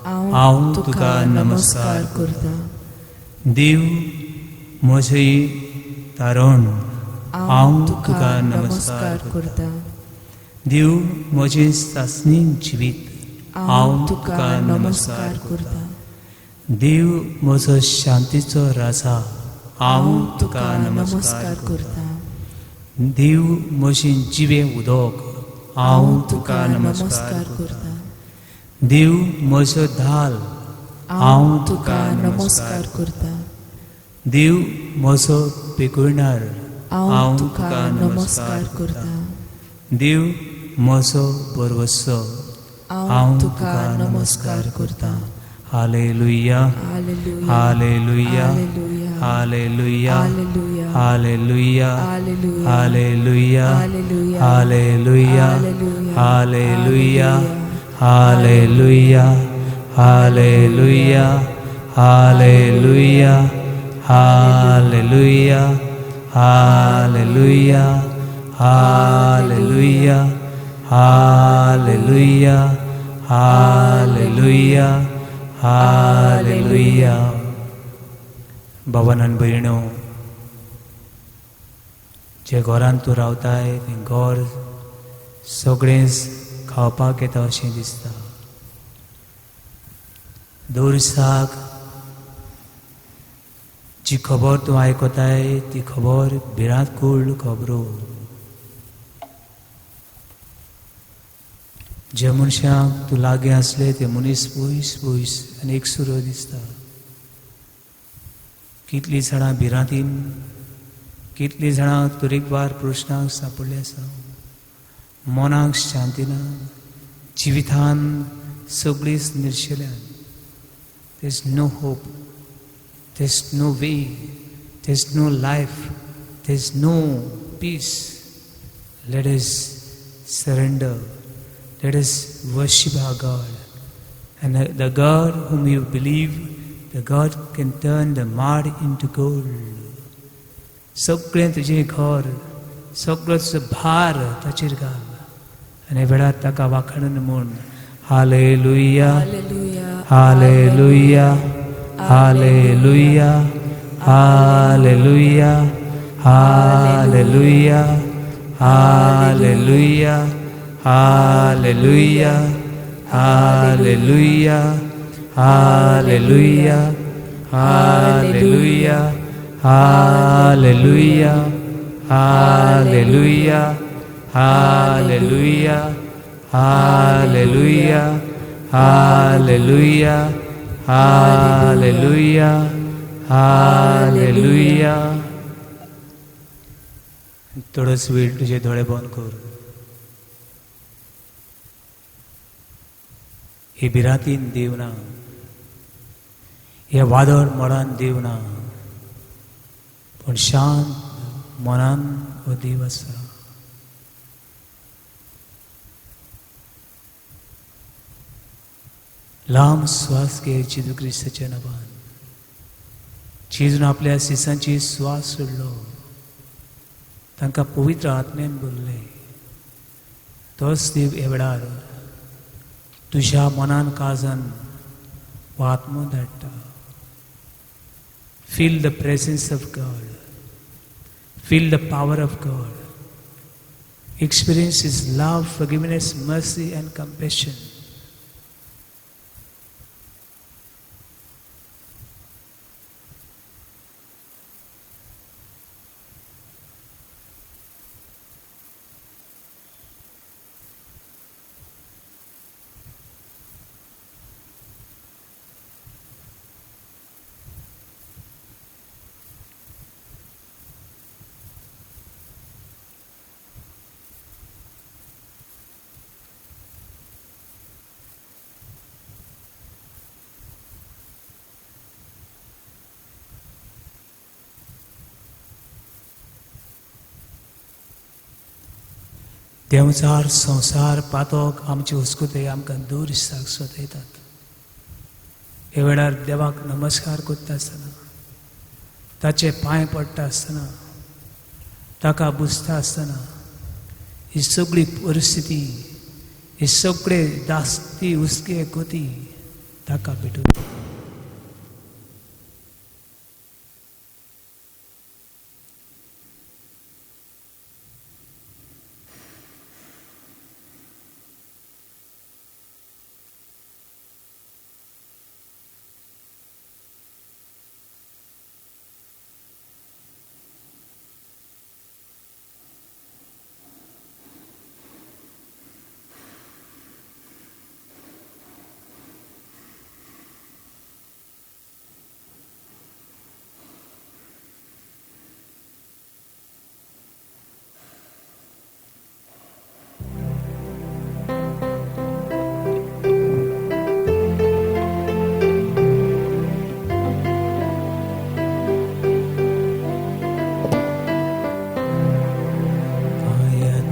हांव तुका नमस्कार करता. देव म्हजी तारण, हांव तुका नमस्कार करता. देव म्हजें सासणीन जिवीत, हांव तुका नमस्कार करता. देव म्हजो शांतीचो राजा, हांव तुका नमस्कार करता. देव म्हजें जिवें उदक, हांव तुका नमस्कार करता. देव म्हजो धाल, हांव तुका नमस्कार करता. देव म्हजो पेकुळणार, हांव तुका नमस्कार करता. देव म्हजो बरवसो, हांव तुका नमस्कार करता. Hallelujah hallelujah. Hallelujah hallelujah hallelujah. Hallelujah hallelujah. Hallelujah hallelujah. Hallelujah hallelujah hallelujah hallelujah hallelujah hallelujah hallelujah hallelujah hallelujah. भावान भयणो, जे घरांत तूं रावताय तें घर सगळेंच खावपाक येता अशें दिसता. दर दिसाक जी खबर तूं आयकताय ती खबर भिरांत कूळ खबरो. जे मनशाक तूं लागीं आसले ते मनीस पयस पयस आनी एकसुरो दिसता. कितलीं जाणां भिरांतीन, कितलीं जाणां तरेकवार प्रश्नांक सांपडले आसा. मनाक शांती ना, जिवितान सगळींच निर्शेल्यान. There's no hope, there's no way, there's no life, there's no peace. Let us surrender. Let us worship our God. And the God whom you believe, the God can turn the mud into gold. सगळें तुजें घर, सगळो तुजो भार ताचेर घाल आनी वेळार ताका वाखाणून म्हूण hallelujah hallelujah. Hallelujah Hallelujah, hallelujah, hallelujah, hallelujah, hallelujah, hallelujah, hallelujah, hallelujah, hallelujah, hallelujah, hallelujah, hallelujah, hallelujah, hallelujah, hallelujah. थोडंच वेळ तुझे डोळे बंद कर. हे बिरातीन देवना, हे वादळ मळान देवना, पण शांत मनान हो देव आसा. लांब श्वास घे जेजू क्रिस्ताच्या नांवान. जेजून आपल्या सिसांची श्वास सोडलो, तांकां पवित्र आत्म्यान भरले. तोच देव ह्या वेळार तुझ्या मनान काळजान हो आत्मो धाडटा. Feel the presence of God, feel the power of God, experience his love, forgiveness, mercy end compassion. Devchar संसार पातोक आमची हुस्कुते आमकां दूर दिसताक सोदयतात. हे वेळार देवाक नमस्कार करता आसतना, ताचे पांय पडटा आसतना, ताका बुजता आसतना ही सगळी परिस्थिती, हे सगळे दास्ती हुस्के कोती ताका भेटून.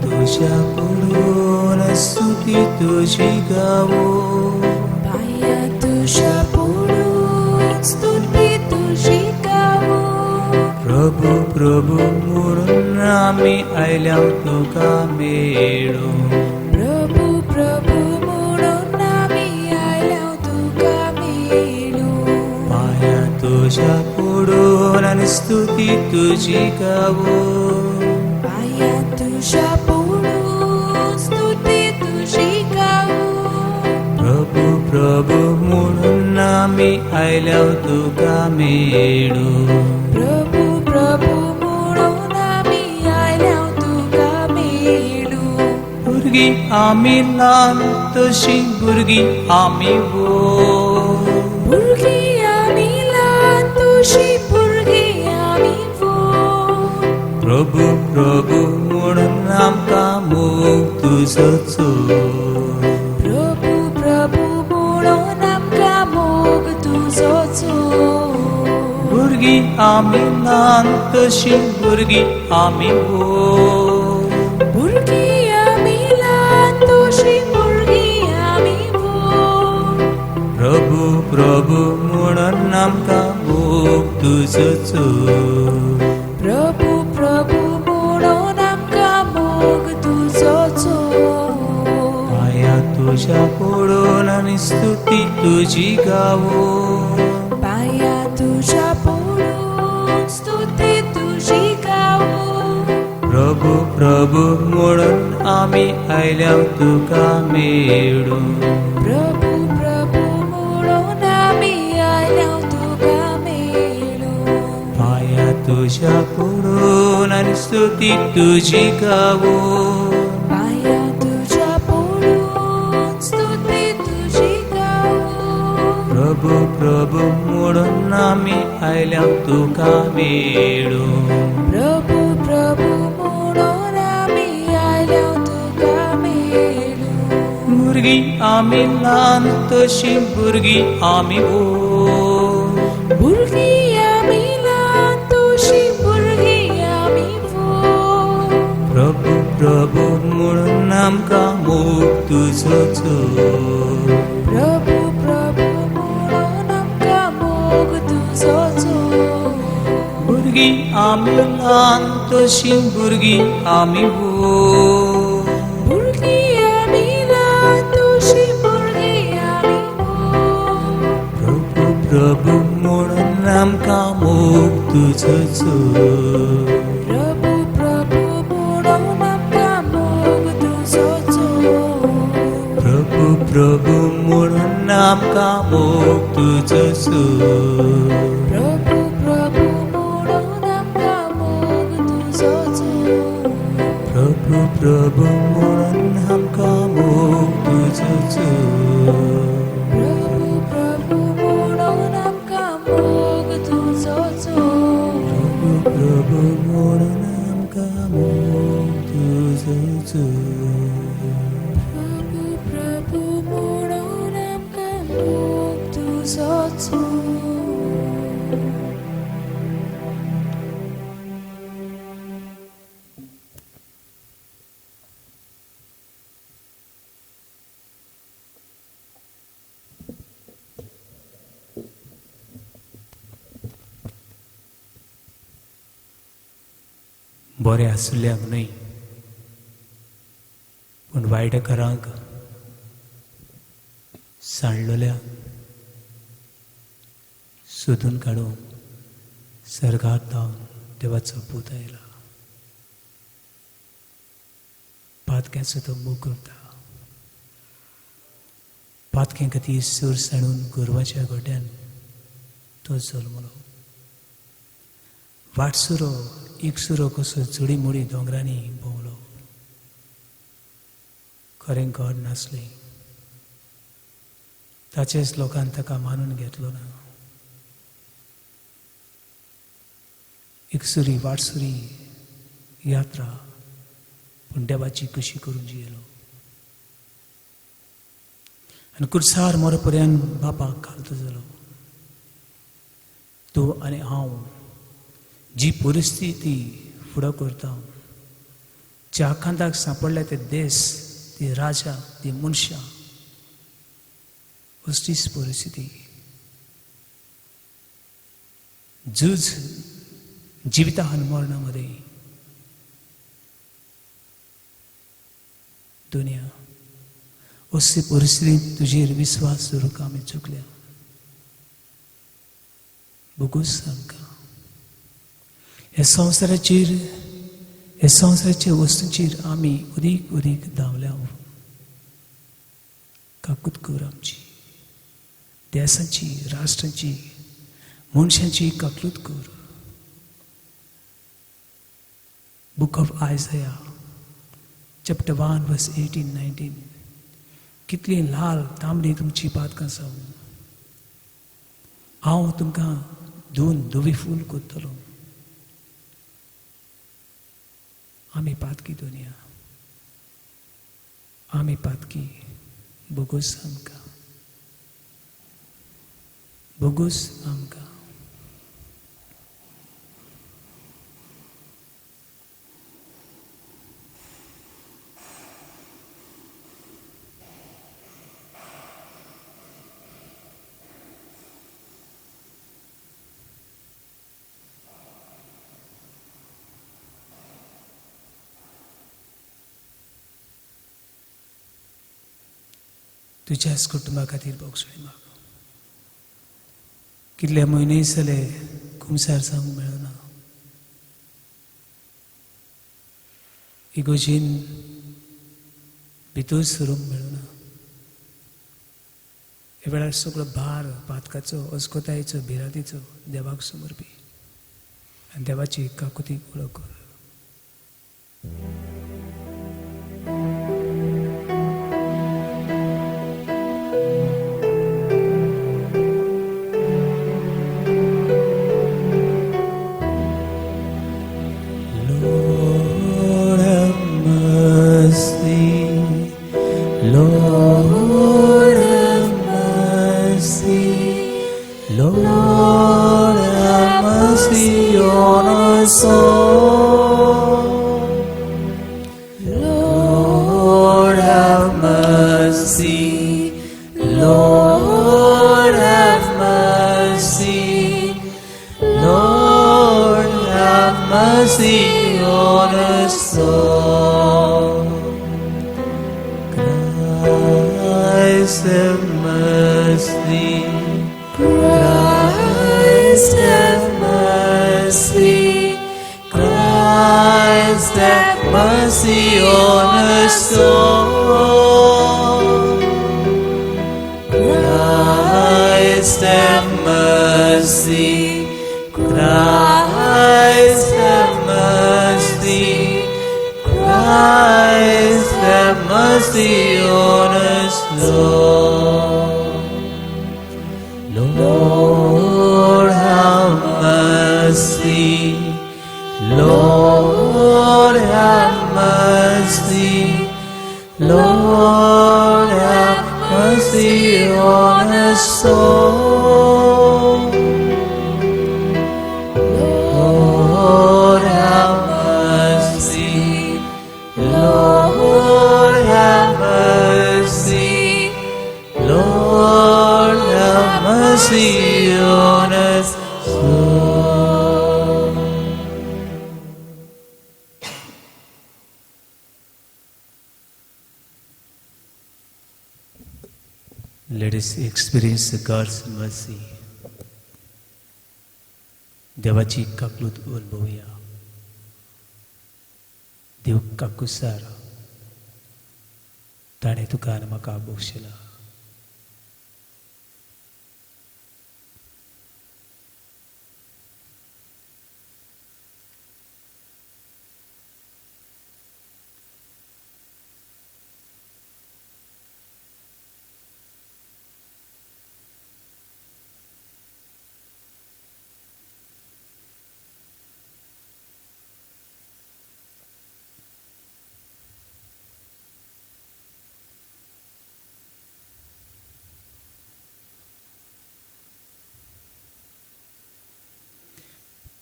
तुझ्या पुढून स्तुती तुझी गावो, पाया तुझ्या पुढून स्तुती तुझी गावो. प्रभू प्रभू म्हणून आम्ही आयल्या तुका मेळू. प्रभू प्रभू म्हणून आम्ही आयल्या तुका मेळू. पाया तुझ्या पुढून आणि स्तुती तुझी गावो, पाया तुझ्या पुढून स्तुती तुझी गावो. प्रभू प्रभू म्हणून आम्ही आयल्या तुका मेळू. प्रभू प्रभू म्हणून आम्ही आयल्या तुका मेळू. भुरगीं आमी ल्हान तशी भुरगीं आमी व्हड. भुरगीं आमी ल्हान तशी भुरगीं आमी व्हड. प्रभू प्रभू म्हणून आमकां मोग तुजो चोर. प्रभू प्रभू म्हणून आमकां मोग तुजो चोर. भुरगीं आमी ल्हान तशी भुरगीं आमी व्हड. भुरगीं आमी ल्हान तशी भुरगीं आमी व्हड. प्रभू प्रभू म्हणून आमकां मोग तुजो चोर. प्रभू प्रभू म्हणून आमकां मोग तुजो चोर. पाया तुझ्या पडून आनी स्तुती तुजी गावो. पाया तुझ्या पडून स्तुती तुझी गाऊ. प्रभू प्रभू म्हणून आम्ही आयल्या तुका मेळू. प्रभू प्रभू म्हणून आम्ही आयल्या तुका मेळू. पाया तुझ्या पडून आणि स्तुती तुझी गाऊ. पाया तुझ्या पडून स्तुती तुझी गाऊ. प्रभू प्रभू म्हणून आम्ही आयल्या तुका मेळू. प्रभू प्रभू म्हणून आम्ही आयल्या तुका मेळू. भुरगी आम्ही ल्हान तशी भुरगी आम्ही भुरगी आम्ही ल्हान तशी भुरगी आम्ही प्रभू प्रभू म्हणून आमकां मोग तुजो. प्रभू प्रभू म्हणून आमकां मोग तुजो. भुरगी आमी ल्हान तशी भुरगी आमी भुरगी आमी ल्हान तशी भुरगी आमी प्रभू प्रभू म्हणून आमकां मोग तुजो. प्रभू प्रभू म्हणून आमकां मोग तुजो. प्रभू प्रभू म्हणून आमकां मोग तुजो. प्रभू प्रभू म्हणून आमकां मोग तुजो. प्रभू प्रभू म्हणून आमकां मोग तुजो. प्रभू प्रभू म्हणून आमकां मोग तुजो. प्रभू म्हणून आमकां मोग तुजो. प्रभू प्रभू म्हणून आमकां मोग तुजो. बरें आसुल्ल्यांक न्हय पूण वायटकारांक सांडलेल्यांक सोदून काडूंक सर्गांत जावन देवाचो पूत आयला. पातक्याचो तो मोग करता. पातके खातीर सूर साणून गोरवाच्या गोट्यान तो जल्मलो. वाटसुरो एकसुरो कसो चुडी मुडी दोंगरांनी भोंवलो. खरें गॉड नासलें. ताचेच लोकान ताका मानून घेतलो ना. एकसुरी वाटसुरी यात्रा पूण देवाची कशी करून जियेलो. आनी कुर्सार मर पर्यंत बापाक घालतो जालो. तूं आनी हांव जी परिस्थिती फुडो करता, ज्या आखांताक सांपडल्या ते देश, ते राजा, ते मनशां, असलीच परिस्थिती झूज जिविता आणि मरणामध्ये दुनिया अशी परिस्थितीत तुजेर विश्वास दवरूंक आमी चुकल्या. बगूस आमकां ह्या संवसाराच्या वस्तूंचेर आमी उदीक उदीक धांवल्या. काकूत कर आमची. देशांची, राष्ट्रांची, मनशांची काकूत कर. बुक ऑफ आयझाया चॅप्टर 1 वर्स 18-19. कितली लाल तांबडी तुमची पातकां जावं. हांव तुमकां धवी फूल कोत्तलो. आमी पातकी दुनिया, आमी पातकी. बगूस आमकां, बगूस आमकां. तुझ्याच कुटुंबा खातीर बोगसळी माग. कितले म्हयने जाले कुमसार जावंक मेळना. इगोजीन भितर सरूंक मेळना. हे वेळार सगळो भार पातकाचो, अजकोतायेचो, भिरांतीचो देवाक समर्पी आनी देवाची काकुती वळख कर. Lord have mercy, Lord have mercy, Lord have mercy on us all. Lord have mercy, Lord have mercy, Lord have mercy on us all. Christ have mercy, Christ have mercy, Christ have mercy on us all. Christ have mercy, Christ have mercy, Christ have mercy on us all. Lord have mercy, Lord have mercy, Lord have mercy on us all. Lord have mercy, Lord have mercy, Lord have mercy on us all. Let us experience God's mercy. देवाची काकलूत अनुभवूया. देव काकुसार ताणें तुका आनी म्हाका बक्षिला.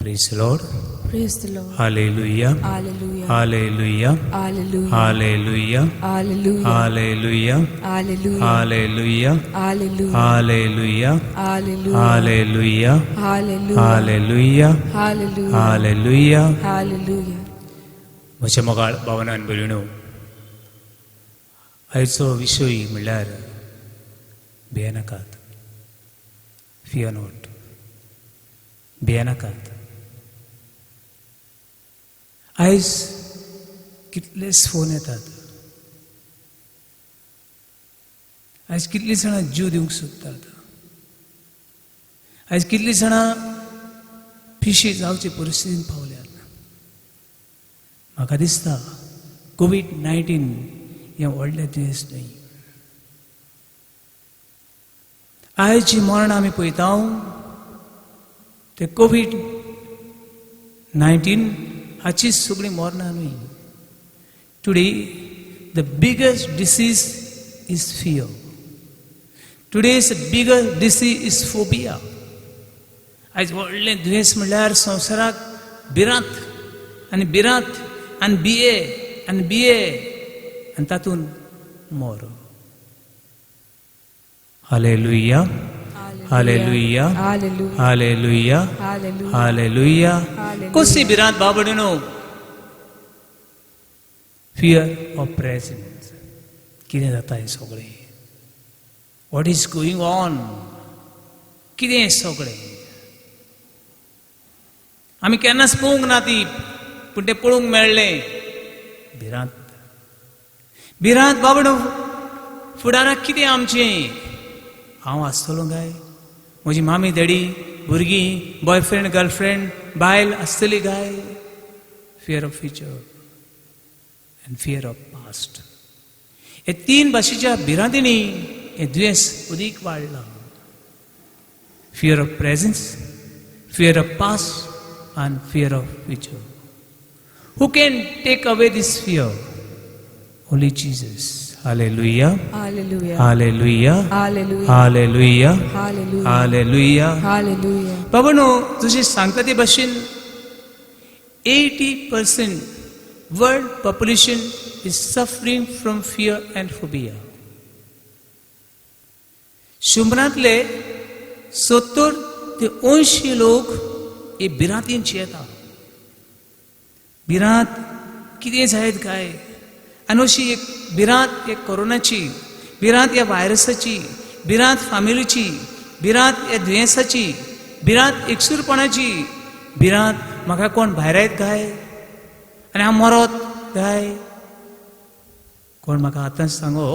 Praise the Lord. Praise the Lord. Hallelujah. Hallelujah. Hallelujah. Hallelujah. Hallelujah. Hallelujah. Hallelujah. Hallelujah. Hallelujah. Hallelujah. Hallelujah. Hallelujah. Hallelujah. Hallelujah. Hallelujah. Hallelujah. Hallelujah. Hallelujah. म्हज्या मोगाळ भावनान भयणो, आयचो विशय म्हणल्यार भियेनाकात. Fear not. भियेनाकात. आयज कितलेच फोन येतात. आयज कितलीं जाणां जीव दिवंक सोदतात. आयज कितलीं जाणां पिशी जावचे परिस्थितीन पावल्यात. म्हाका दिसता कोविड-19 हें व्हडलें दुयेंस न्हय. आयज जी मरण आमी पळयता ते कोविड-19 हाची सगळीं मरणां न्हय. Today the biggest disease is fear. Today's biggest disease is phobia. आयज व्हडलें दुयेंस म्हणल्यार संवसाराक भिरांत आनी भिरांत आनी बिये आनी तातूंत मोर. Hallelujah. Hallelujah. Hallelujah. Hallelujah. Hallelujah. Hallelujah. कसली भिरांत बाबडीनो. Fear of प्रेझेंस. कितें जाता हें सगळें. What is going on. कितें सगळें आमी केन्नाच पळोवंक ना ती पूण तें पळोवंक मेळ्ळें भिरांत भिरांत बाबडो फुडाराक कितें आमचें हांव आसतलों काय म्हजी मामी डॅडी भुरगीं बॉयफ्रेंड गर्लफ्रेंड बायल आसतली काय fear of future and fear of past हे तीन भाशेच्या भिरांतींनी हे दुयेंस उदीक वाडलां fear of presence fear of past and fear of future who can take away this fear only Jesus hallelujah Hallelujah. Hallelujah Hallelujah. Hallelujah Hallelujah. Hallelujah Hallelujah. बाबांनो तुझे सांगता ते भाशेन 80% world population is suffering from fear and phobia शंभरांतले 70 ते 80 लोक हे भिरांतीन जियेता भिरांत कितें जायत काय आनी अशी एक भिरांत एक कोरोनाची भिरांत ह्या व्हायरसाची भिरांत फामिलीची भिरांत ह्या दुयेंसाची भिरांत एकसूरपणाची भिरांत म्हाका कोण भायर येत काय आनी हांव मरत काय कोण म्हाका आतांच सांगो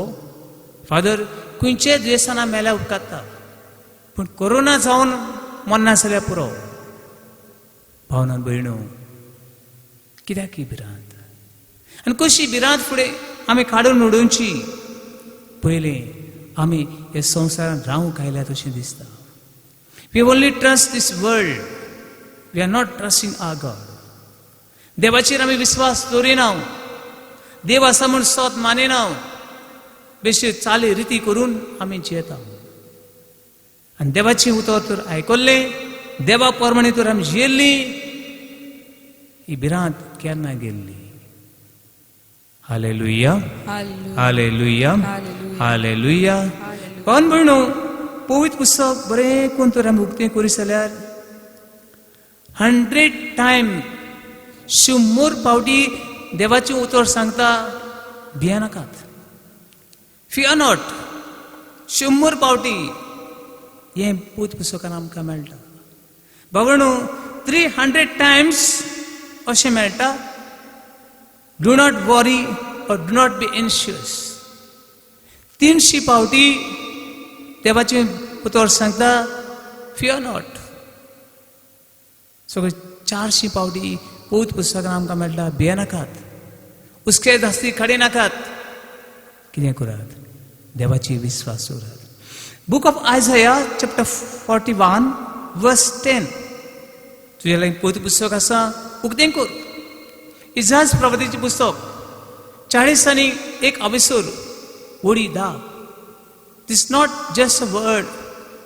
फादर खंयच्याय दुयेंसान हांव मेल्या उपकारता पूण कोरोना जावन मरना जाल्यार पुरो भावना भयणो कित्याक ही भिरांत आनी कशी भिरांत फुडें आमी काडून उडोवची पयलीं आमी हे संवसारांत रावूंक आयल्यात अशें दिसता we only trust this world we are not trusting our God देवाचेर आमी विस्वास दवरिना देव आसा म्हूण सोत मानिना बेश्टे चाली रिती करून आमी जियेता आनी देवाचें उतर तर आयकल्लें देवा प्रमाणे तर आमी जियेल्लीं ही भिरांत केन्ना गेल्ली hallelujah Hallelujah. Hallelujah Hallelujah. Hallelujah कोण म्हणू पवित्र पुस्तक बरें कोण तर आमी उक्तें करी जाल्यार 100 टायम 100 फावटी देवाचें उतर सांगता भिये नाकात फियर नॉट 100 फावटी हें पवित्र पुस्तकान आमकां मेळटा बाबा 300 टायम्स अशें मेळटा डू नॉट वरी और डू नॉट बी एन्शियस 300 फावटी देवाचें उतर सांगता फियर नॉट सगळे 400 फावटी पवित्र पुस्तकान आमकां मेळटा भिये नाकात हुस्के धास्ती खडे नाकात कितें करात देवाची विस्वास दवरात बुक ऑफ आयझाया चॅप्टर 41 वर्स 10 तुजे लागीं पवित्र पुस्तक आसा उक्तें कर इजाज प्रवक्त्याचें पुस्तक 40 आनी 1 अविसूर ओडी 10 this not just a word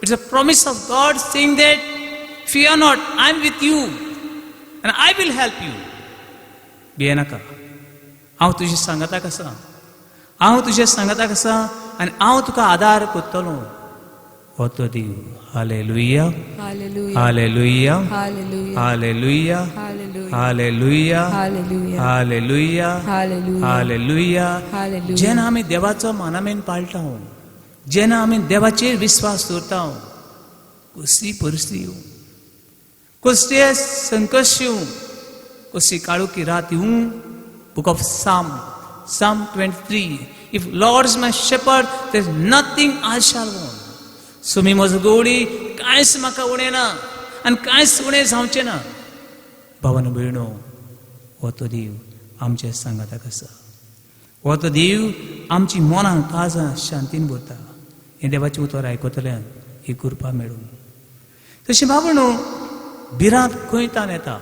it's a promise of God saying that fear not I am with you and I will help you भिये नाका हांव तुजे सांगाताक आसा हांव तुजे सांगाताक आसा आनी हांव तुका आदार करतलो हो तो देव hallelujah Hallelujah. Hallelujah Hallelujah. Hallelujah Hallelujah. Hallelujah Hallelujah. Hallelujah Hallelujah. Hallelujah Hallelujah. जेन्ना आमी देवाचो मानामेन पाळटा जेन्ना आमी देवाचेर विस्वास दवरता कसली परिस्थिती येवं कसले संकश येवं कसली काळोखी रात येवं book of Psalm 23 if Lord is my shepherd there is nothing I shall want सुमी म्हजो गवडी कांयच म्हाका उणें ना आनी कांयच उणें जावचें ना भावानो भयणो हो तो देव आमच्या सांगाताक आसा हो तो देव आमची मनां काळजां शांतीन भरता हें देवाचें उतर आयकतल्यान ही कृपा मेळूं तशें भावानो भिरांत खंयतान येता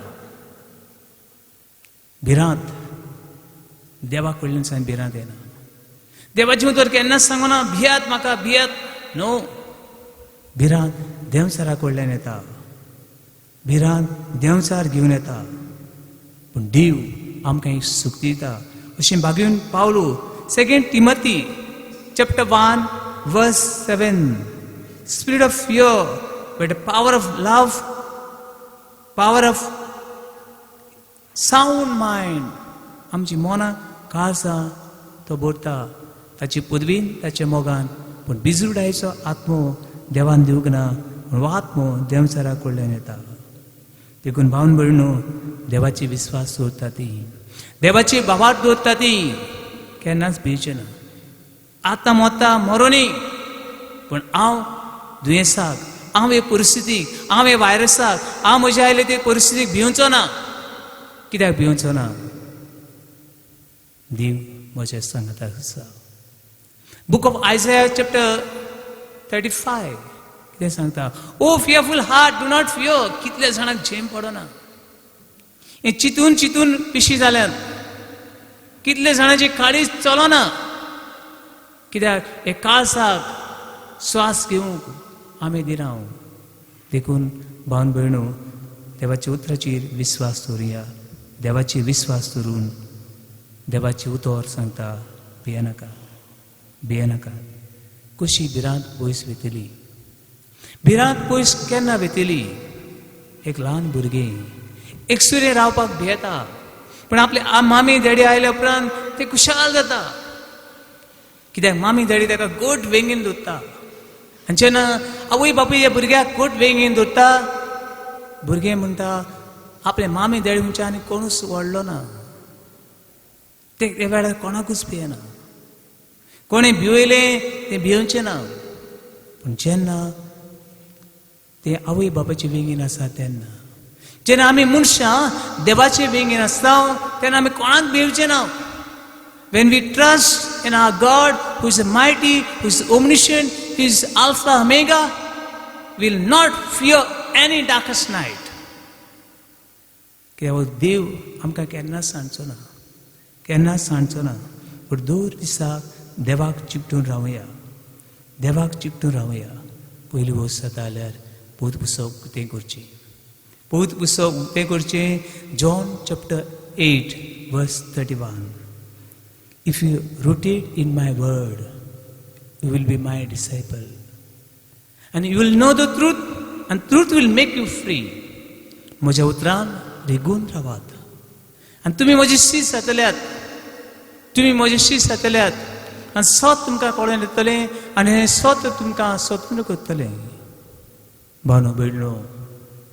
भिरांत देवा कडल्यान सावन भिरांत येना देवाचें उतर केन्नाच सांगना भियात म्हाका भियात नो भिरांत देवचारा कडल्यान येता भिरांत देवचार घेवन येता पूण देव आमकां एक सुक्ती दिता अशें भागयून पावलो 2 Timothy chapter 1 verse 7 spirit of fear but the power of love power of sound mind आमची मनां काळजां तो भरता ताची पदवीन ताच्या मोगान पूण बिजुडायचो आत्मो देवान दिवंक ना आत्मो देवचारा कडल्यान येता. देखून भावन भयणो, देवाची विस्वास दवरता ती, देवाची भावार्थ दवरता ती केन्नाच भियेचे ना. आतां मोता मरोनी, पण हांव दुयेंसाक, हांव हे परिस्थितीक, हांव हे व्हायरसाक, हांव म्हज्या आयले ते परिस्थितीक भिवचो ना. कित्याक भिवचो ना? देव म्हज्या सांगाताक आसा. बूक ऑफ आयझाया चॅप्टर 35 कितें सांगता? ओ फियरफूल हार्ट, डू नॉट फियर. कितल्या जाणांक झेम पडना. हे चिंतून चिंतून पिशी जाल्यात. कितले जाणांची काळीज चलना. कित्याक हे काळसाक स्वास घेवंक आमी दिराव. देखून भावन भयणो, देवाच्या उतराचेर विस्वास दवरुया. देवाची विस्वास दवरून देवाची उतर सांगता, भियेनाका, भियेनाका. कशी भिरांत पयस वेतली. भिरांत पयस केन्ना वेतली? एक ल्हान भुरगें एकसुरे रावपाक भियेता, पण आपले मामी डॅडी आयल्या उपरांत ते खुशाल जाता. कित्याक मामी डॅडी ताका गोट वेंगेन दवरता. आनी जेन्ना आवय बापूय ह्या भुरग्याक गोट वेंगेन दवरता, भुरगें म्हणटा आपले मामी डॅडी म्हणजे आनी कोणूच व्हडलो ना. ते वेळार कोणाकूच भियेना. कोणें भिवयलें तें भियोवचें ना. पूण जेन्ना ते आवय बापाचे वेंगेन आसा तेन्ना, जेन्ना आमी मनशां देवाचे वेंगेन आसता तेन्ना आमी कोणाक भिवचें ना. When we trust in our God, who is mighty, who is omniscient, who is Alpha, Omega, we will not fear any darkest night. कित्याक देव आमकां केन्ना सांडचो ना, केन्ना सांडचो ना. पूण दर दिसाक देवाक चिपटून रावया, देवाक चिपटून रावया. पयली वस्त जाता जाल्यार पवित्र पुस्तक तें करचें. पवित्र पुस्तक तें करचें. John chapter 8 verse 31. If you rooted in my word, you will be my disciple. And you will know the truth, and truth will make you free. म्हज्या उतरान रिगून रावात. आनी तुमी म्हजी शीस जातल्यात, तुमी म्हजी शीस जातल्यात, आनी सत तुमकां कळून येतलें, आनी हें सत तुमकां स्वतंत्र करतलें. भावनो भयणो,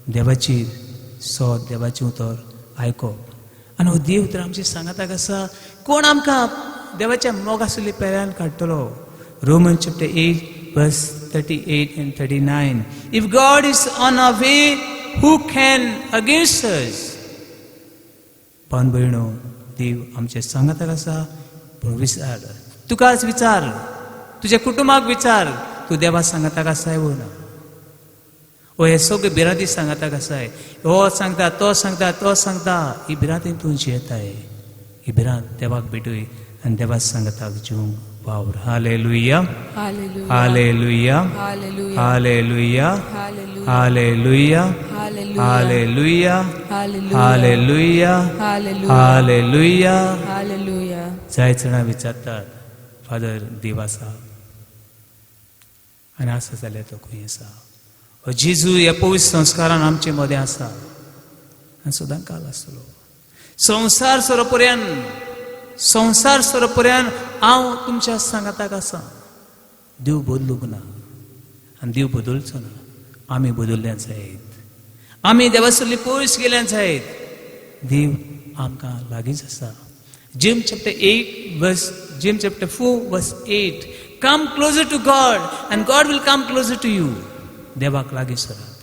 देवाची सत, देवाचें उतर आयकप. आनी हो देव तर आमची सांगाताक आसा. कोण आमकां देवाच्या मोगासुल्ले पेऱ्यान काडटलो? Roman chapter 8 verse 38 and 39. If God is on our way, who can against us? भावन भयणो, देव आमच्या सांगाताक आसा. पूण विचार, तुकाच विचार, तुज्या कुटुंबाक विचार, तूं देवा सांगाताक आसाय वो ना. ओ हे सगळे भिरांती सांगाताक आसाय. हो सांगता, तो सांगता, तो सांगता. ही भिरांती तूं जियेताय. ही भिरांत देवाक भेटूय आनी देवाक सांगाताक जिवंक वावर. Hallelujah, hallelujah, hallelujah, hallelujah, hallelujah, hallelujah, hallelujah, hallelujah, hallelujah, hallelujah, hallelujah. Hallelujah. जाय जाणां विचारतात, फादर देव आसा? आनी आसा जाल्यार तो खंय आसा? जेजू ह्या पवित्र संस्कारान आमचे मदें आसा आनी सदां काल आसतलो. संवसार सोरोपर्यंत हांव तुमच्या सांगाताक आसा. देव बदलूंक ना आनी देव बदलचो ना. आमी बदल्ल्या जायत, आमी देवासल्ली पयस गेल्या जायत. देव आमकां लागींच आसा. James chapter 4 verse 8. Come closer to God and God will come closer to you. देवाक लागीं सरात,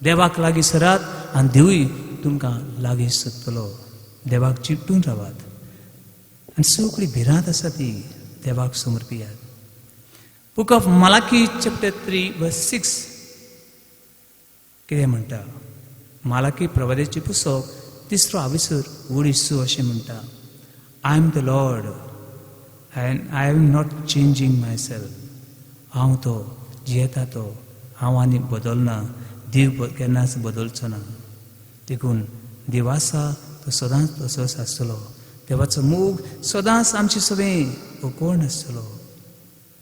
देवाक लागीं सरात आनी देवूय तुमकां लागीं सरतलो. देवाक चिपटून रावात आनी सगळी भिरांत आसा ती देवाक समर्पियात. Book of Malachi chapter 3 verse 6 कितें म्हणटा? मालाकी प्रवाद्याचें पुस्तक 3रो आविसर वडीसू अशें म्हणटा. I am the Lord and I am not changing myself. हांव तो जियेता तो, हांव आनी बदलना. देव केन्नाच बदलचो ना. देखून देव आसा तो सदांच तसोच आसतलो. देवाचो मोग सदांच आमचे सगळें कोण आसतलो.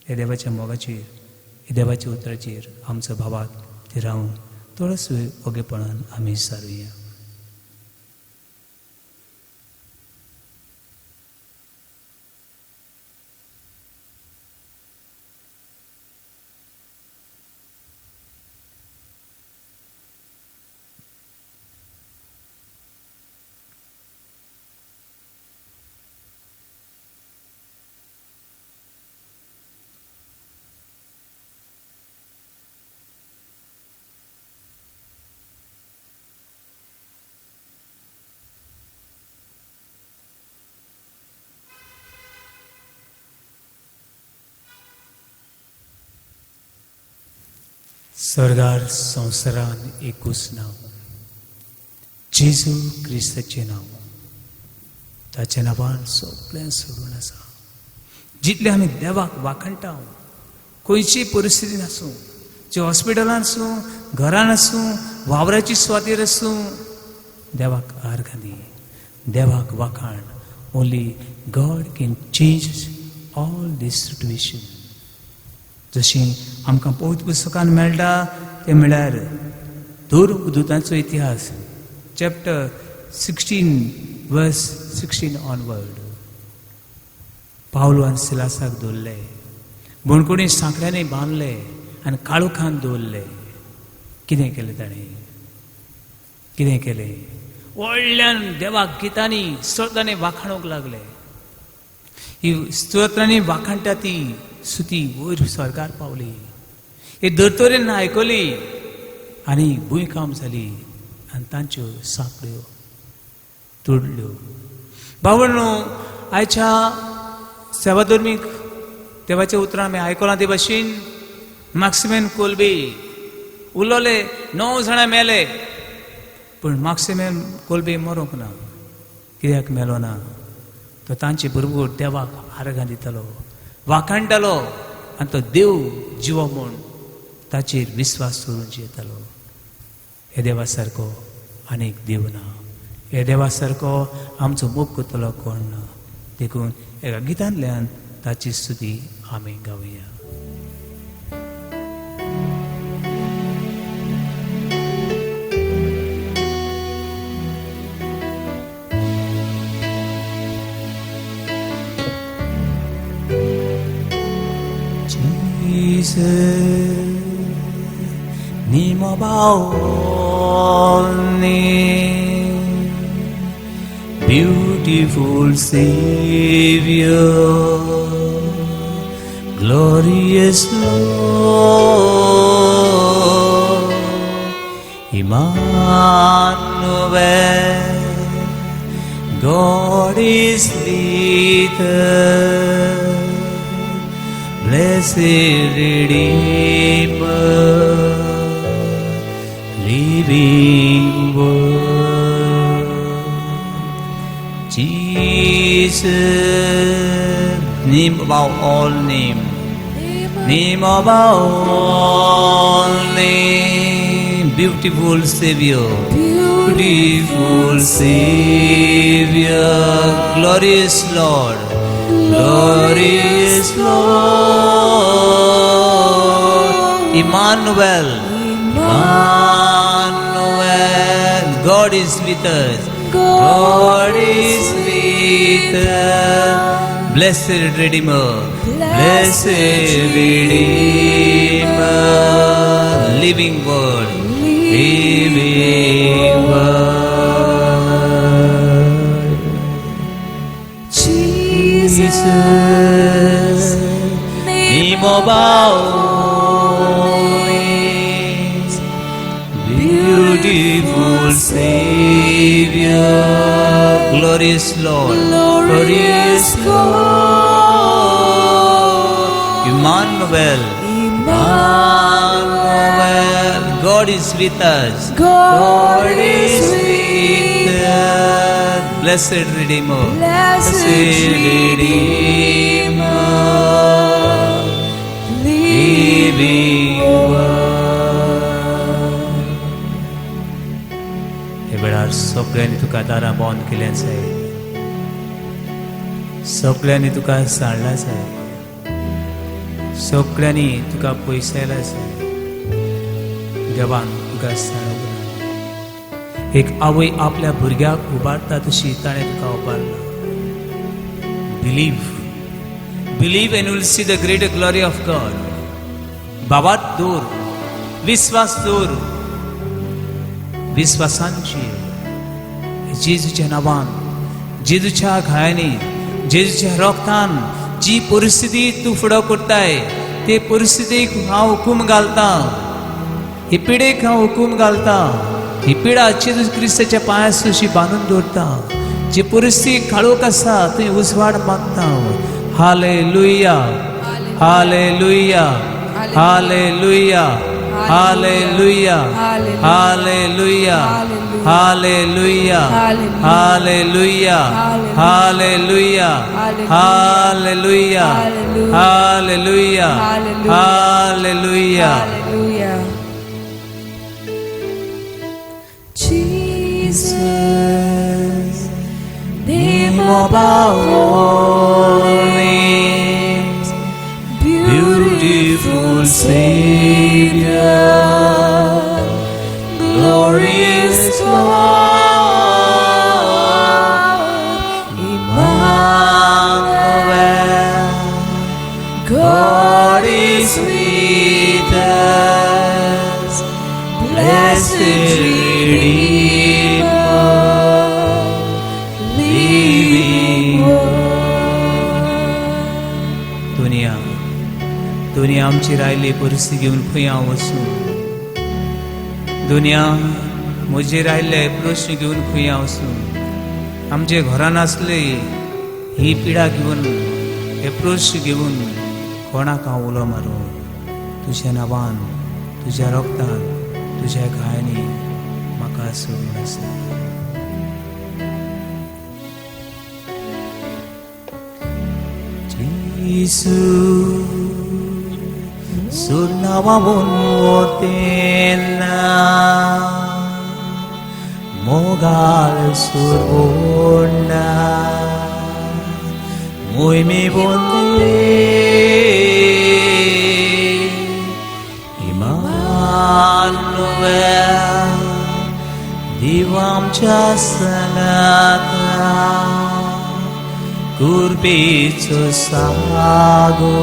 हे देवाच्या मोगाचेर, हे देवाच्या उतराचेर आमचो भावाक ते रावन थोडोच वेळ ओगेपणान आमी सारुया. स्वर्गार संवसारान एकूच नांव जेजू क्रिस्ताचें नांव ताच्या नांवान सगळें सोडून आसा जितले आमी देवाक वाखणटा खंयची परिस्थितीन आसूं जे हॉस्पिटलान आसूं घरान आसूं वावराची स्वातीर आसूं देवाक आर्गानी देवाक वाखाण only God can change all these situation जशी आमकां पवित्र पुस्तकान मेळटा ते म्हळ्यार धूतांचो इतिहास चॅप्टर 16 वर्स 16 ऑनवर्ड पावलो आनी सिलासाक दवरले बणकुणी सांकड्यांनी बांदले आनी काळोखान दवरले कितें केलें ताणें कितें केलें व्हडल्यान देवाक गितांनी स्तोत्रांनी वाखाणूंक लागले ही स्तोत्रांनी वाखाणटा ती सुती वयर स्वर्गार पावली हे दोतोरेन आयकली आनी भुंयकांप जाली आनी तांच्यो सांकड्यो तोडल्यो भावनो आयच्या सेवाधर्मीक देवाचें उतरां आमी आयकलां ते भाशेन मॅक्सिमेन कोल्बी उलोले 9 जाणां मेले पूण मॅक्सिमेन कोल्बी मरूंक ना कित्याक मेलो ना तो तांचे बरोबर देवाक आर्गां दितालो वाखाणटालो आनी तो देव जिवो म्हूण ताचेर विस्वास करून जियेतालो हे देवा सारको आनीक देव ना हे देवा सारको आमचो मोग करतलो कोण ना देखून एका गितांतल्यान ताची स्तुती आमी गावया Nimo baoni, beautiful Savior, glorious Lord, Emmanuel, God is with us. Blessed Redeemer, living Word, Jesus, name above all name, name above all name, beautiful Savior, beautiful Savior, glorious Lord. Glorious Lord, Emmanuel, Emmanuel, God is with us, God is with us, blessed Redeemer, blessed Redeemer, living Word, living Word. Jesus, name of our ways, beautiful Savior, glorious Lord, glorious God, Emmanuel, Emmanuel, God is with us, God is with us, blessed Redeemer, blessed Redeemer, living Word. हे वेळार सगळ्यांनी तुका दारां बंद केल्यां जाय सगळ्यांनी तुका सांडलां जाय सगळ्यांनी तुका पयसायलां जाय देवान तुका सांडूंक ना एक आवय आपल्या भुरग्याक उबारता तशी ताणें तुका उबारला Believe and you will see the greater glory of God. बाबात दूर विश्वास दूर विश्वासांची जेजूच्या नावान जेजूच्या घायांनी जेजूच्या रोगतान जी परिस्थिती तूं फुडो करताय ते परिस्थितीक हांव हुकूम घालता ही पिडेक हांव हुकूम घालता ही पिडा जेजू क्रिस्ताच्या पांयार अशी बांदून दवरता जी परिस्थिती काळोख आसा थंय उजवाड मागता hallelujah hallelujah hallelujah Hallelujah. Hallelujah. Hallelujah. Hallelujah. Hallelujah. Hallelujah. Hallelujah. Hallelujah. Hallelujah. Jesus, Name above all names, beautiful Savior, glorious God, Emmanuel, God is with us, blessed Redeemer, living दुनिया आमची रायली परिस्थिती घेऊन खंय हांव वचूं दुनिया म्हजे रायले प्रश्न घेऊन खंय हांव वचूं आमचे घरान आसले ही पिडा घेऊन हे प्रश्न घेऊन कोणाक हांव उलो मारूं तुज्या नांवान तुज्या रक्तान तुज्या गायनी म्हाका सोडून आसा Jesus Surnawamun otena Mogal surbunda Muy mi bonde Emmanuel Divam chasanata Kurbicho sago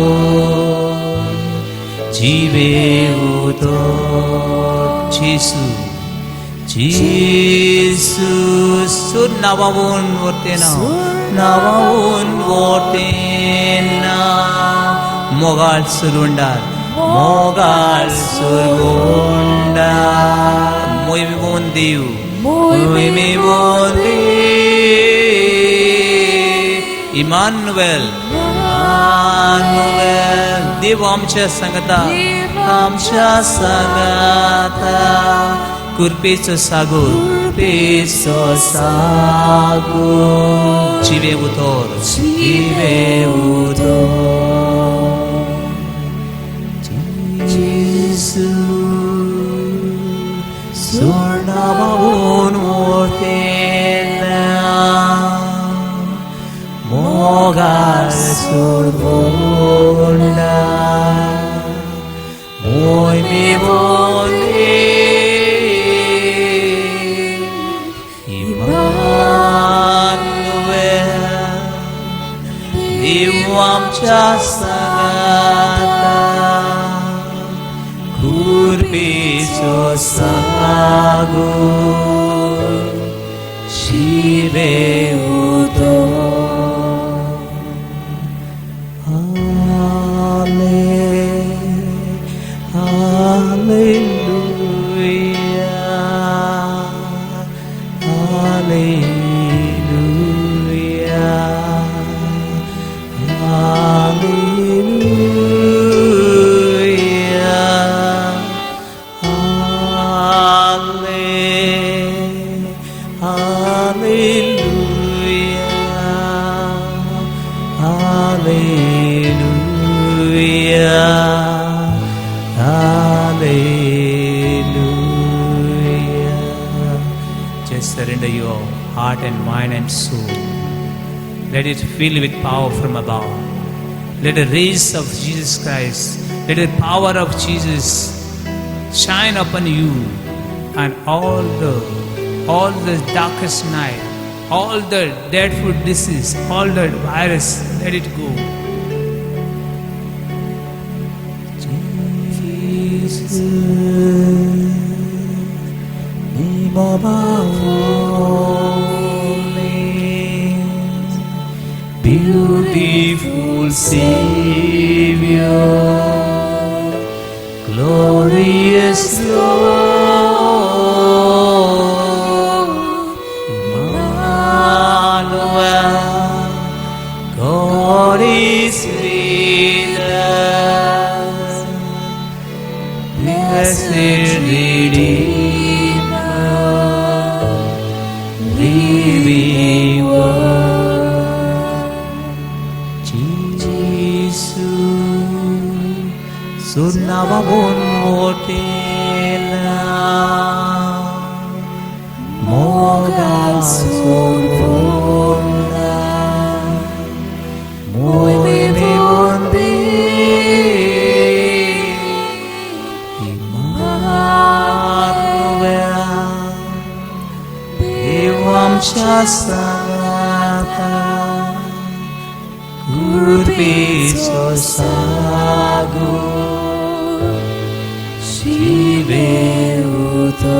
Jive uto Jesus Navavun vortena Navavun vortena Mogal surundar Mogal surundar Muy mi bon Diu Muy mi bon Diu Emmanuel Emmanuel देव आमच्या संगता कृपेचो Sagar जिवे उतोर जेसू सोर्णावाहून वतेना मोगाल सोडवोंडा Muy mi bonde Emmanuel Dev amcha sanata Kurbicho sago Shive uto Surrender your heart and mind and soul. Let it fill with power from above. Let the rays of Jesus Christ, let the power of Jesus shine upon you, and all the darkest night, all the dreadful disease, all the virus, let it go. Jesus. Beautiful Savior, glorious Lord, Emmanuel, God is with us. Blessed नावावून ओटेला मोगाल सोडला मोने वंदे इमानुवेला देवांच्या संगता कृपेचो सागर शिवे उतो.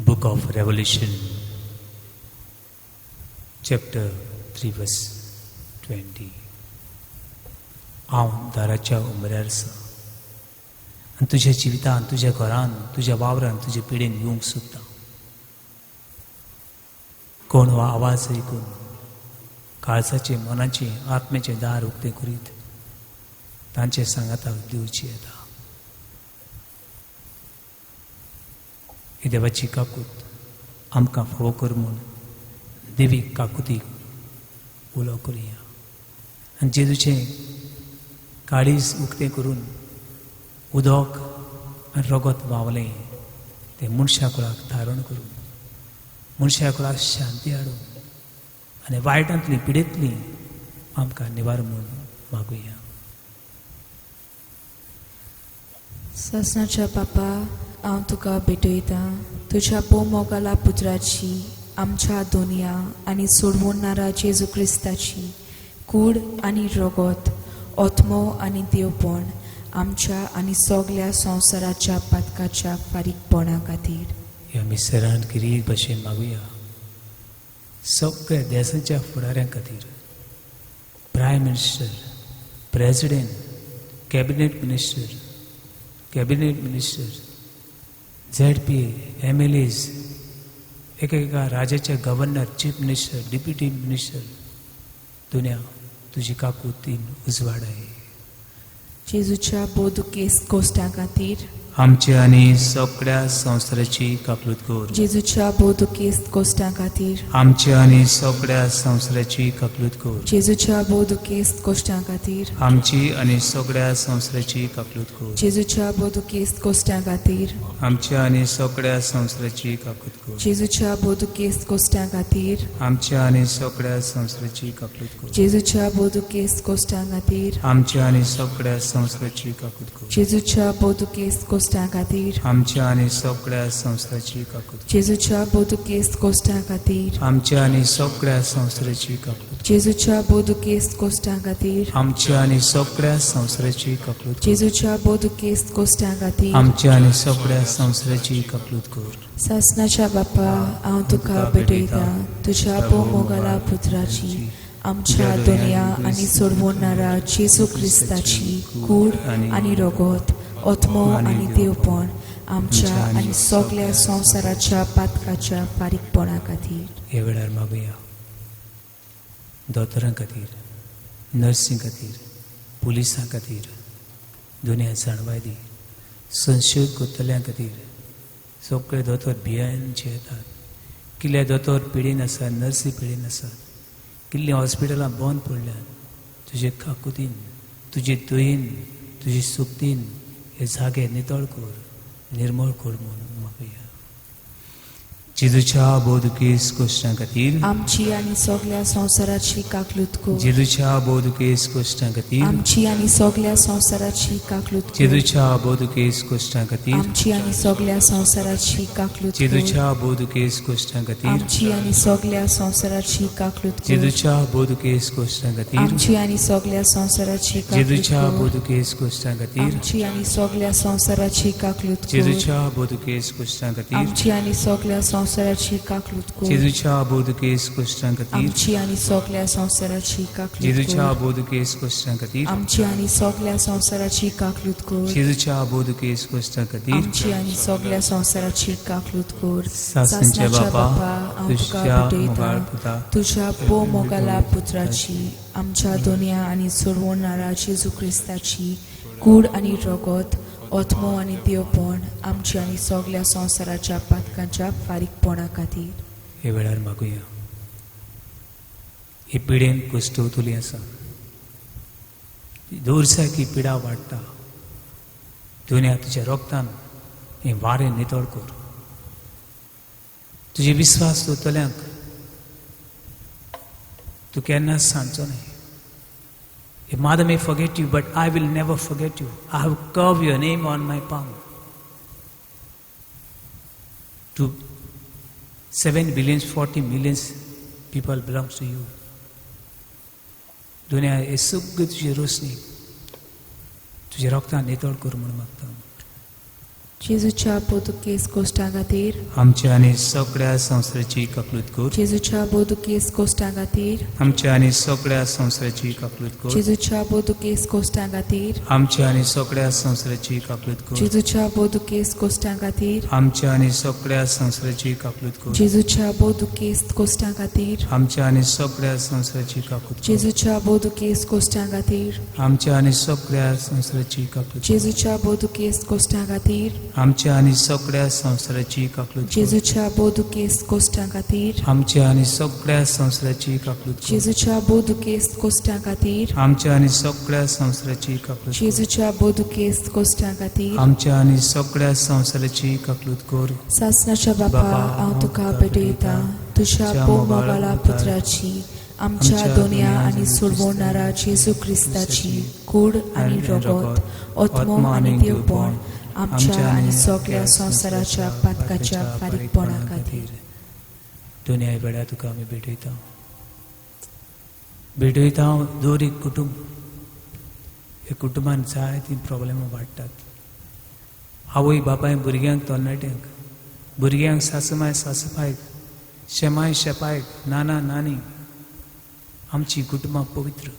Book of Revelation, chapter 3, verse 20. हांव दाराच्या उमऱ्यार आसा आनी तुज्या जिवितान तुज्या घरान तुज्या वावरान तुजे पिडेन येवंक सोदता. कोण हो आवाज आयकून काळजाचे मनाचे आत्म्याचे दार उक्ते करीत तांचे सांगाताक दिवची येता. ही देवाची काकूत आमकां फोव कर म्हूण देवीक काकुतीक उलो करुया आनी जेजूचें काळीज उक्तें करून उदक आनी रगत व्हांवलें तें मनशा कुळाक थारण करून मनशा कुळाक शांती हाडून आनी वायटांतली पिडेंतली आमकां निवार म्हूण मागुया. सासणाच्या बापा, हांव तुका भेटयतां तुज्या मोगाला पुत्राची आमच्या दोनया आनी सोडवणारा जेजू क्रिस्ताची कूड आनी रगत ओत्मो आनी देवपण आमच्या आनी सगल्या संवसाराच्या पातकाच्या फारीकपणा खातीर ह्या मिसरान गिरीक भशेन मागुया. सगळ्या देशाच्या फुडाऱ्यां खातीर prime minister, president, cabinet minister, ZP, MLAs, एकेका राज्याचे governor, chief minister, deputy minister दुनिया तुजी काकुतीन उजवाड आहे. जेजूच्या बोदुकेस गोश्टां खातीर आमचे आनी सगळ्या संवसाराची काकलूत कर. जेजूच्या बोदुकेस गोश्टां खातीर आमचे आनी सगळ्या संवसाराची काकलूत कर. जेजूच्या बोदुकेस गोश्टां खातीर आमची आनी सगळ्या संवसाराची काकलूत कर. जेजूच्या बोदुकेस गोश्टां खातीर आमच्या आनी सगळ्या संवसाराची काकलूत कर. जेजूच्या बोदुकेस गोश्टां खातीर आमच्या आनी सगळ्या संवसाराची काकलूत कर. जेजूच्या बोदुकेस गोश्टां खातीर आमच्या आनी सगळ्या संवसाराची काकलूत कर. जेजूच्या बोदुकेस गोश्टां खातीर आमच्या आनी सगळ्या संवसाराची काकूत. जेजूच्या बोदुकेस गोश्टां खातीर आमच्या आनी सगळ्या संवसाराची काकूत. जेजूच्या बोदुकेस गोश्टां खातीर आमच्या आनी सगळ्या संवसाराची काकूत. जेजूच्या बोदुकेस गोश्टां खातीर आमच्या आनी सगळ्या संवसाराची काकूत कर. सासणाच्या बापा, हांव तुका भेटयतां तुज्या मोगाला पुत्राची आमच्या दोनया आनी सोडवणारा जेजू क्रिस्ताची कूड आनी रगत ओत्मो आनी देवपण आमच्या आनी सगल्या संवसाराच्या पातकाच्या फारीकपणा खातीर ह्या वेळार मागुया. दोतोरां खातीर, नर्सीं खातीर, पुलिसां खातीर, दुनिया जाणवाय दी. संशोध करतल्यां खातीर सगळे दोतोर भियेनचे येतात. कितले दोतोर पिडीन आसात, नर्सी पिडीन आसात. कितलीं हॉस्पिटलां बंद पडल्यात. तुजे काकुतीन, तुजे दयेन, तुजे सुक्तीन हे जागे नितळ कर, निर्मळ कर म्हणून मागुया. जेजूच्या बोदुकेस गोश्टां खातीर आमची आनी सगल्या संवसाराची काकलूत कर. जेजूच्या बोदुकेस गोश्टां खातीर आमची आनी सगल्या संवसाराची काकलूत कर. जेजूच्या बोदुकेस गोश्टां खातीर आमची आनी सगल्या संवसाराची काकलूत कर. जेजूच्या बोदुकेस गोश्टां खातीर आमची आनी सगल्या संवसाराची काकलूत कर. जेजूच्या बोदुकेस गोश्टां खातीर आमची आनी सगल्या संवसाराची काकलूत जेजूच्या कर. बोदुकेस गोश्टां खातीर आमची आनी सगल्या संवसाराची काकलूत कर. जेजूच्या बोदुकेस गोश्टां खातीर आमची आनी सगल्या संवसाराची काकलूत कर. जेजूच्या बोदुकेस गोश्टां खातीर आमची आनी सगल्या संवसाराची काकलूत जेजूच्या कर. बोदुकेस गोश्टां खातीर आमची आनी सगल्या संवसाराची काकलूत कर. जेजूच्या बोदुकेस गोश्टां खातीर आमची आनी सगल्या संवसाराची काकलूत कर. सासणचे बापा, हांव तुका तुज्या मोगाळ भेटयतां पुता तुज्या मोगाला पुत्राची आमच्या दोनया आनी सोडवणारा जेजू क्रिस्ताची कूड आनी रगत ओतमो आनी देवपण आमच्या आनी सगळ्या संवसाराच्या पातकांच्या फारीकपणा खातीर हे वेळार मागुया. ही पिडेन कुश्ट उतुली आसा, दूरसा की पिडा वाडटा. दुनिया तुज्या रोगतान हे वारें नितळ कर. तुजे विश्वास दोतोल्यांक तूं केन्नाच सांडचो न्ही. Your mother may forget you, but I will never forget you. I have carved your name on my palm. To 7 billion, 40 millions people belongs to you. दुनिया हे सगळी तुजी रोसणी तुज्या रोगतान नितळ कर म्हूण मागता. जेजूच्या बोदुकेस कोश्टां खातीर आमच्या आनी सगळ्या संवसाराची कपलूत कर. जेजूच्या बोदुकेस कोश्टां खातीर आमच्या आनी सगळ्या संवसाराची कपलूत कर. जेजूच्या बोदुकेस कोश्टां खातीर आमच्या आनी सगळ्या संवसाराची कपलूत कर. जेजूच्या बोदुकेस कोश्टां खातीर आमच्या आनी सगळ्या संवसाराची कपलूत कर. जेजूच्या बोदुकेस कोश्टां खातीर आमच्या आनी सगळ्या संवसाराची कपलूत कर. जेजूच्या बोदुकेस कोश्टां खातीर आमच्या आनी सगळ्या संवसाराची कपलूत कर. जेजूच्या बोदुकेस कोश्टां खातीर आमच्या आनी सगळ्या संवसाराची कपलूत कर. जेजूच्या बोदुकेस कोश्टां खातीर आमच्या आनी सगळ्या संवसाराची कपलूत कर. जेजूच्या बोदुकेस कोश्टां खातीर आमच्या आनी सगळ्या संवसाराची कपलूत कर. जेजूच्या बोदुकेस कोश्टां खातीर आमच्या आनी सगळ्या संवसाराची कपलूत कर. सासणाच्या बापा हांव तुका भेटयता तुज्या मोगाला पुत्राची आमच्या दोनया आनी सोडवणारा जेजू क्रिस्ताची कूड आनी रगत ओतमो आनी देवपण आमच्या आनी सगळ्या संवसाराच्या पातकाच्या फारीकपणा खातीर दुनिया वेळा तुका आमी भेटयता दर एक कुटुंब. हे कुटुंबान जायतीं प्रॉब्लेमां वाडटात. आवय बापाय भुरग्यांक तरणाट्यांक, भुरग्यांक सासूमाय सासूबायक, शेमाय शेपायक, नाना नानी. आमची कुटुंबां पवित्र.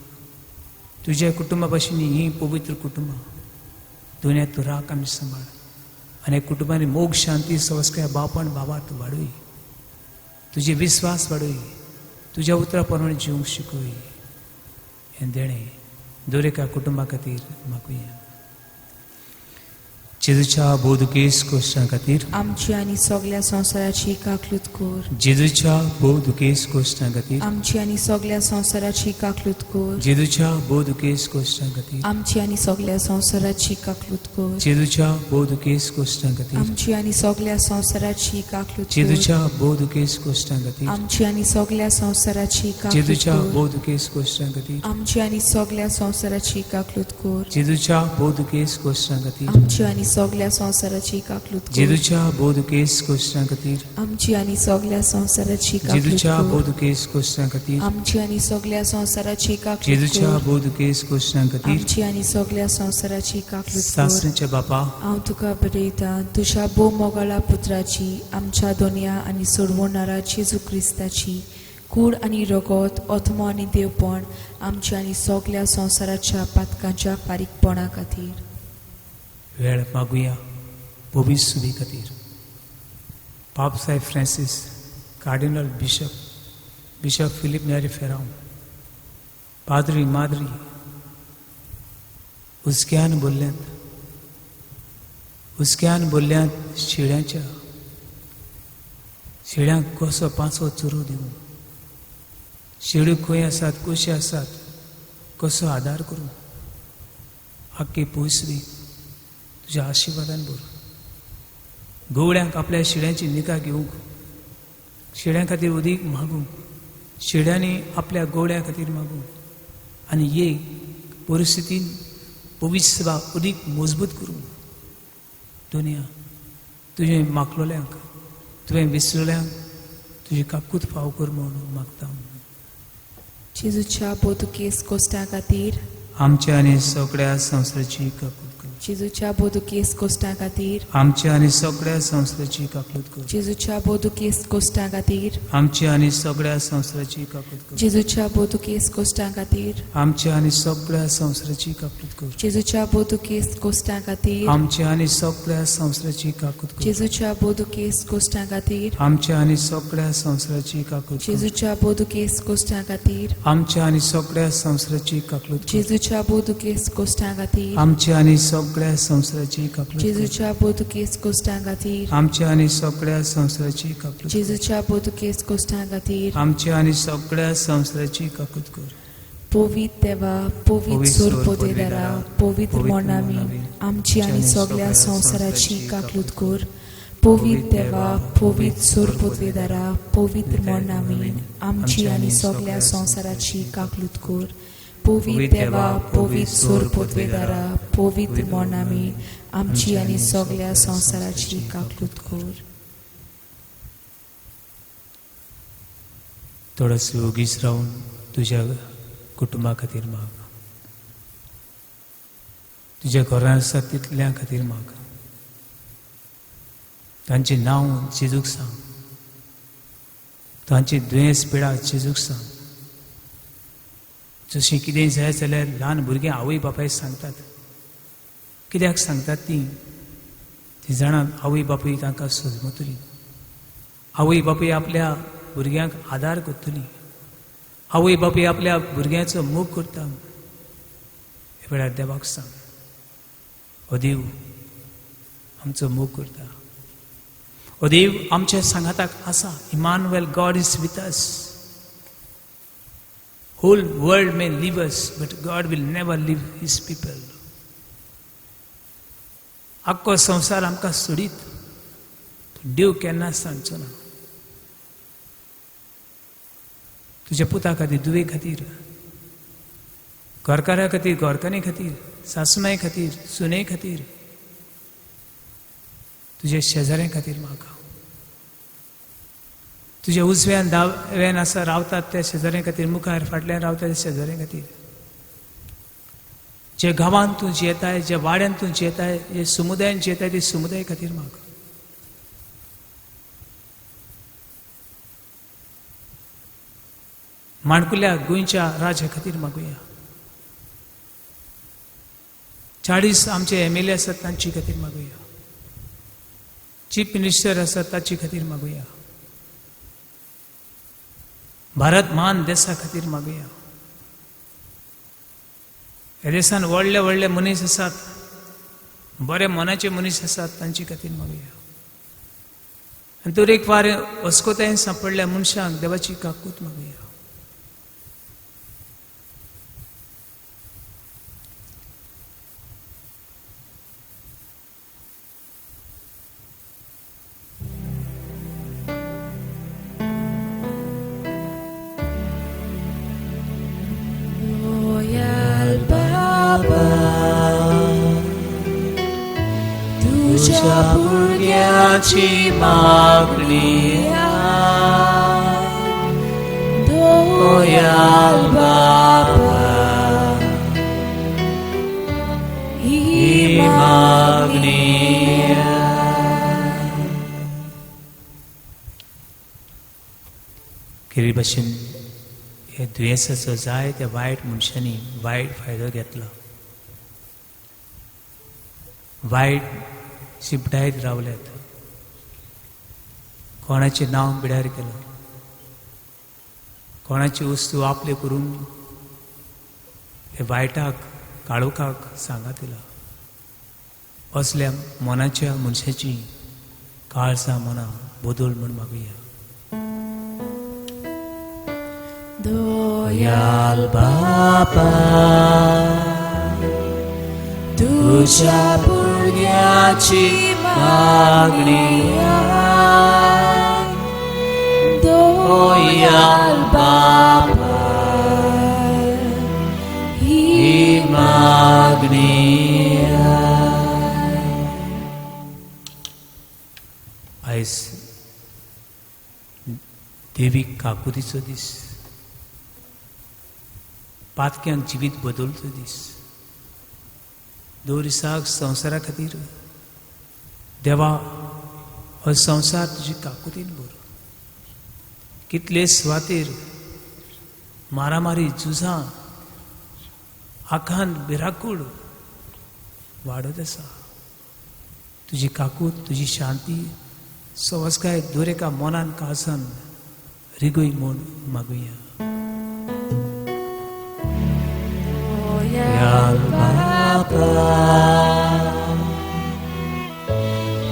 तुज्या कुटुंबा भाशेन ही पवित्र कुटुंबां दुनिया तूं राख आमी सांबाळ. आनी कुटुंबांनी मोग शांती संस्कार बापान बाबा तूं वाडय. तुजे विश्वास वाडय. तुज्या उतरा प्रमाणे जिवंक शिकय. हें देणें दर एका कुटुंबा खातीर मागुया. जेजूच्या बोदुकेस कोश्टां खातीर आमची आनी सगळ्या संवसाराची काकलूत कर. जेजूच्या बोदुकेस कोश्टां खातीर आमची आनी सगळ्या संवसाराची काकलूत कर. जेजूच्या बोदुकेस कोश्टां खातीर आमची आनी सगळ्या संवसाराची काकलूत कर. जेजूच्या बोदुकेस कोश्टां खातीर आमची आनी सगळ्या संवसाराची काकलूत कर. जेजूच्या बोदुकेस कोश्टां खातीर आमची आनी सगळ्या संवसाराची काकलूत जेजूच्या कर. बोदुकेस कोश्टां खातीर आमची आनी सगळ्या संवसाराची काकलूत कर. जेजूच्या बोदुकेस कोश्टां खातीर आमची आनी सगळ्या संवसाराची काकलूत कर. जेजूच्या बोदुकेस कोश्टां खातीर आमची आनी सगळ्या संवसाराची काकलूत जेजूच्या कर. बोदुकेस कोश्टां खातीर आमची आनी सगळ्या संवसाराची काकलूत जेजूच्या कर. बोदुकेस कोश्टां खातीर आमची आनी सगळ्या संवसाराची काकलूत कर. सासणेच्या बापा हांव तुका भेटयता तुज्या मोगाला पुत्राची आमच्या दोनया आनी सोडवणारा जेजू क्रिस्ताची कूड आनी रगत ओतमो आनी देवपण आमच्या आनी सगळ्या संवसाराच्या पातकांच्या फारीकपणा खातीर वेळ मागुया. पवित्र सुदी खातीर पाप साहेब फ्रांसीस, कार्डिनल बिशप फिलीप नेरी फेराव, पाद्री माद्री हुस्क्यान बोल्ल्यांत शेळ्यांक कसो पांचवो चुरू दिवं. शेळ्यो खंय आसात, कश्यो आसात, कसो आदार करूं. आख्खी पयसुदी तुज्या आशिर्वादान भर. गवळ्यांक आपल्या शेळ्यांची निगा घेवंक, शेळ्यां खातीर उदीक मागूंक, शेळ्यांनी आपल्या गवळ्यां खातीर मागूंक आनी हे परिस्थितीन पवित्र सभा उदीक मजबूत करूंक. दुनिया तुजें मागलोल्यांक, तुवें विसरल्यांक तुजी काकूत फाव कर म्हणून मागता. जेजूच्या बोदुकेस कोश्टां खातीर आमच्या आनी सगळ्या संवसाराची काकूत कर. जेजूच्या बोदुकेस कोश्टां खातीर आमच्या आनी सगळ्या संस्थेची काकूत कर. जेजूच्या बोदुकेस कोश्टां खातीर आमच्या आनी सगळ्या संस्थेची काकूत कर. जेजूच्या बोदुकेस कोश्टां खातीर आमच्या आनी सगळ्या संस्थेची काकूत कर. जेजूच्या बोदुकेस कोश्टां खातीर आमच्या आनी सगळ्या संस्थेची काकूत कर. जेजूच्या बोदुकेस कोश्टां खातीर आमच्या आनी सगळ्या संस्थेची काकूत कर. जेजूच्या बोदुकेस कोश्टां खातीर आमच्या आनी सगळ्या संस्थेची काकूत कर. जेजूच्या बोदुकेस कोश्टां खातीर आमच्या आनी सगळ्या संस्थेची काकूत कर. जेजूच्या बोदुकेस कोश्टां खातीर आमच्या आनी सगळ्या संस्थेची काकूत कर. जेजूच्या बोदुकेस कोश्टां खातीर आमच्या आनी सगळ्या संस्थेची काकूत कर. पवित्र देवा पवित्र सोर पोदेदारा पवित्र मोनामी आमची आनी सगळ्या संवसाराची काकलूत कर. पवित्र देवा पवित्र सोर पोदेदारा पवित्र मोनामी आमची आनी सगळ्या संवसाराची काकलूत कर. पवित्र देवा पवित्र सोर पोदेदारा पवित्र मोनामी आमची आनी सगळ्या संवसाराची काकलूत कर. थोडस ओगीच रावन तुझ्या कुटुंबा खातीर माग. तुझ्या घरांत आसा तितल्या खातीर माग. तांचे नांव जेजूक सांग. तांची दुयेंस पिडा जेजूक सांग. जशें कितें जाय जाल्यार ल्हान भुरगीं आवय बापाय सांगतात. कित्याक सांगतात ती जाणात आवय बापूय तांकां सजमतली. आवय बापूय आपल्या भुरग्यांक आदार करतली. आवय बापूय आपल्या भुरग्याचो मोग करता. हे वेळार देवाक सांग, हो देव आमचो मोग करता. हो देव आमच्या सांगाताक आसा. Emmanuel, God is with us. Whole world may leave us but God will never leave his people. आख्खो संवसार आमकां सोडीत देव केन्ना सांगचो ना. तुझ्या पुता खातीर, दुवे खातीर, घरकारा खातीर, घरकान्नी खातीर, सासूमाय खातीर, सुने खातीर, तुझ्या शेजाऱ्यां खातीर मागा. तुझ्या उजव्यान दाव्यान आसा रावतात त्या शेजाऱ्यां खातीर, मुखार फाटल्यान रावतात त्या शेजाऱ्यां खातीर, जे गांवांत तूं जियेताय, जे वाड्यान तूं जियेताय, जे समुदायान जियेताय ते समुदाय खातीर माग. माणकुल्या गोंयच्या राज्या खातीर मागुया. 40 आमचे MLA आसात तांची खातीर मागुया. चीफ मिनिस्टर आसात ताची खातीर मागुया. भारत महान देशा खातीर मागुया. ह्या देशान व्हडले व्हडले मनीस आसात, बरे मनाचे मनीस आसात, तांची खातीर मागुया. आनी तर एक वार अस्कोतायेन सांपडल्या मनशांक देवाची काकूत मागुया. तुझ्या भुरग्याची मागणी दोयाल बाबा, ही मागणी खरी भाशेन हे दुयेंसाचो जाय त्या वायट मनशांनी वायट फायदो घेतला. वायट शिपडायत रावल्यात. कोणाचे नांव बिडार केलं, कोणाची वस्तू आपले करून हे वायटाक काळोखाक सांगात दिला. असल्या मनाच्या मनशाची काळजा मना बदल म्हण मागुया. दोयाल बाबा, तुझ्या भुरग्याची मागणी दोयाल बाबा, ही मागणी. आयज देवीक काकुतीचो दीस, पातक्यांक जिवीत बदलचो दीस. दोन दिसाक संवसारा खातीर देवा हो संवसार तुजी काकुतीन भर. कितले सुवातेर मारामारी झुजां आखांत भिराकूळ वाडत आसा. तुजी काकूत तुजी शांती सवस्काय दर एका मनान काळजान रिगोय म्हूण मागुया.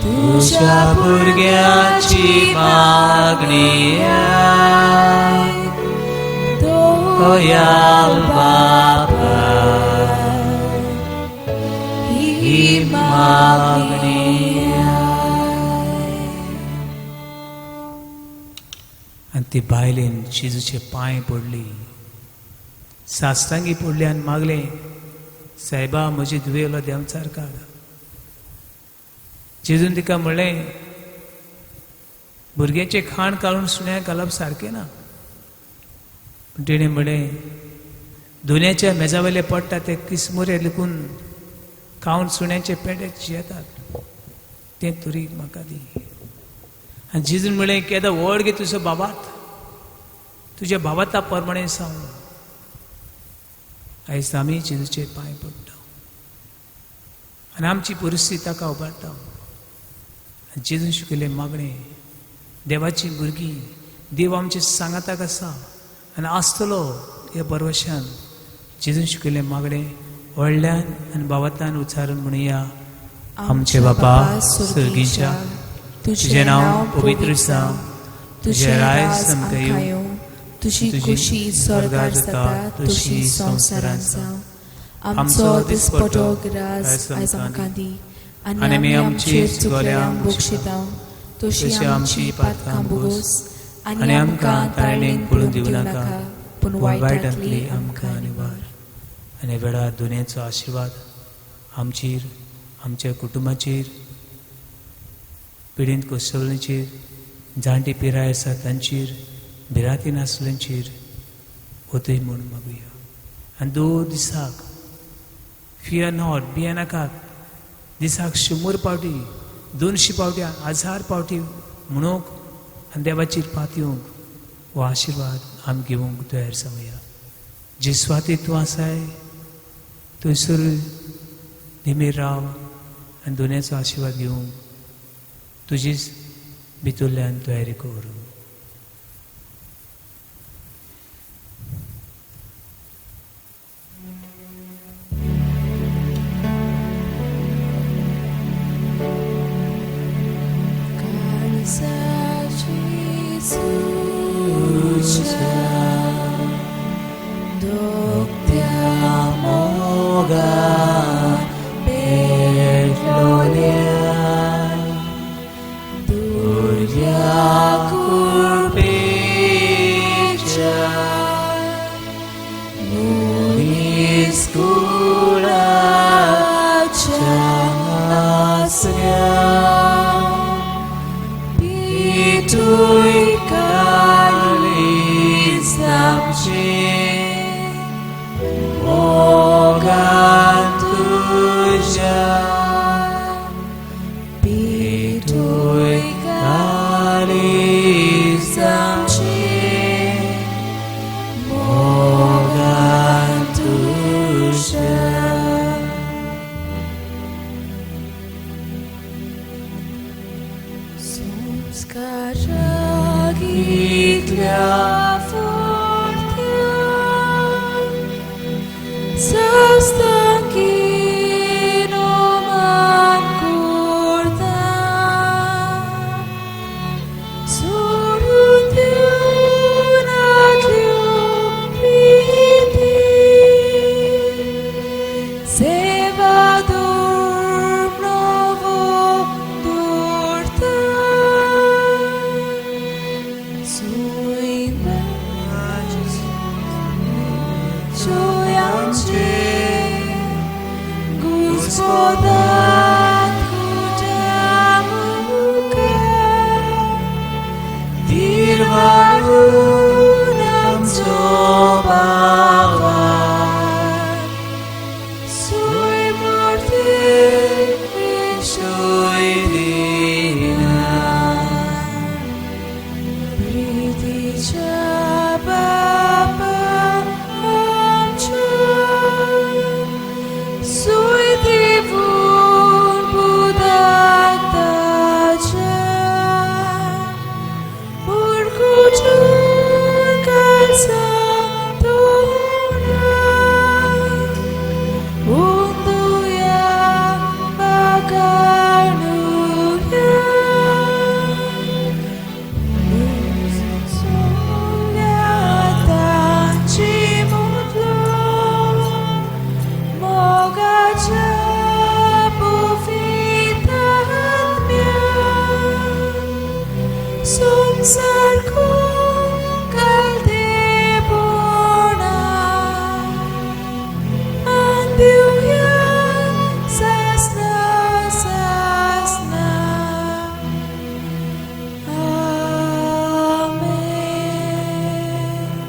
तुझ्या भुरग्याची मागणी दयाल बापा, ही मागणी आनी ती बायलेन जेजूचे पांय पडली, साश्टांगी पडली आनी मागले, सायबा म्हजी दुयेलो देंवचार काड. जेजून तिका म्हणलें, भुरग्याचें खाण काडून सुण्याक घालप सारकें ना. पूण तिणें म्हणलें, दुन्याच्या मेजा वयले पडटा ते किसमुरे लिकून खावन सुण्याचे पेडे जियेतात, तें तरी म्हाका दी. आनी जेजून म्हणलें, केदां व्हड गे तुजो बाबात, तुज्या बाबाता प्रमाणे सांग. आयज आमी जेजूचे पांय पडटा आनी आमची परिस्थिती ताका उबारता. जेजून शिकयलें मागणें, देवाची भुरगीं, देव आमचे सांगाताक आसा आनी आसतलो ह्या भरवशान. जेजून शिकयलें मागणें व्हडल्यान आनी बाबातान उच्चारून म्हणुया, आमचे बापा सर्गीच्या, तुजें नांव पवित्र जावं, तुजें राय समका येवं, तुझी खुशी स्वर्गार जाता तशी संवसारांत जावं. आमचो दिसपटो गिरास आयज आमकां दी आनी आमी आमचेर चुकल्यांक बक्षितां, तशी आमची पातकां भोगोस आनी आमकां ताळणेक पडूंक दिवं नाका, पूण वायटांतली आमकां निवार. आनी वेळार दुनियेचो आशिर्वाद आमचेर, आमच्या कुटुंबाचेर, पिडींत कोसळ्ळेचेर, जाणटी पिराय आसा तांचेर, भिरांती नासल्यांचेर वतय म्हूण मागुया. आनी 2 दिसाक फियर नॉट, भिये नाकात, दिसाक 100 पावटी, 200 पावटी, 1000 पावटी म्हणूंक आनी देवाचेर पातयेवंक हो आशिर्वाद आमी घेवंक तयार जावया. जे सुवातेर तूं आसाय थंयसर निमेर राव आनी दुनियाचो आशिर्वाद घेवंक तुजीच भितरल्यान तयारी कर. Soy mortal.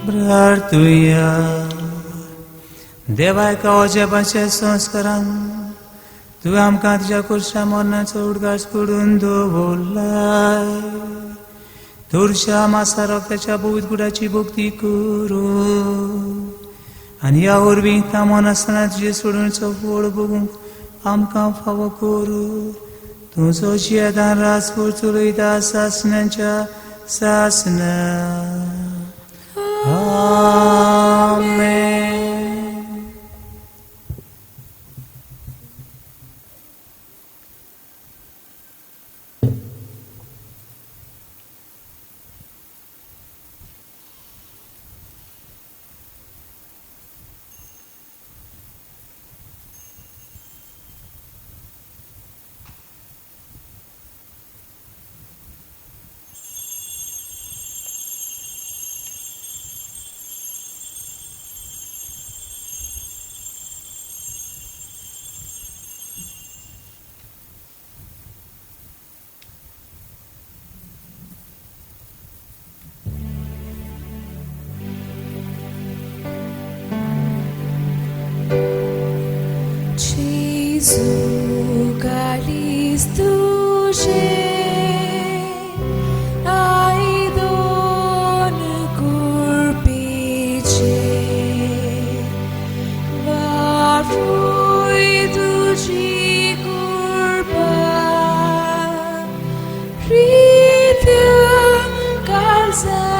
Praarthuya देवा एका वचपाचे संस्कारान तुवें आमकां तुज्या कुर्शा मरणाचो उडगास करून दवरलाय. तुरशा मासा रक्ताच्या पवित्र गुडाची भक्ती करूं आनी ह्या वरवीं तामन आसतना तुजे सोडूनचो फळ बगूंक आमकां फावो करूं. तुजो जियेदान रासपूर चलयता सासणांच्या सासना. आमेन. Gesù Cristuše, ai don curpice, varui tuci curpa, ritu calza.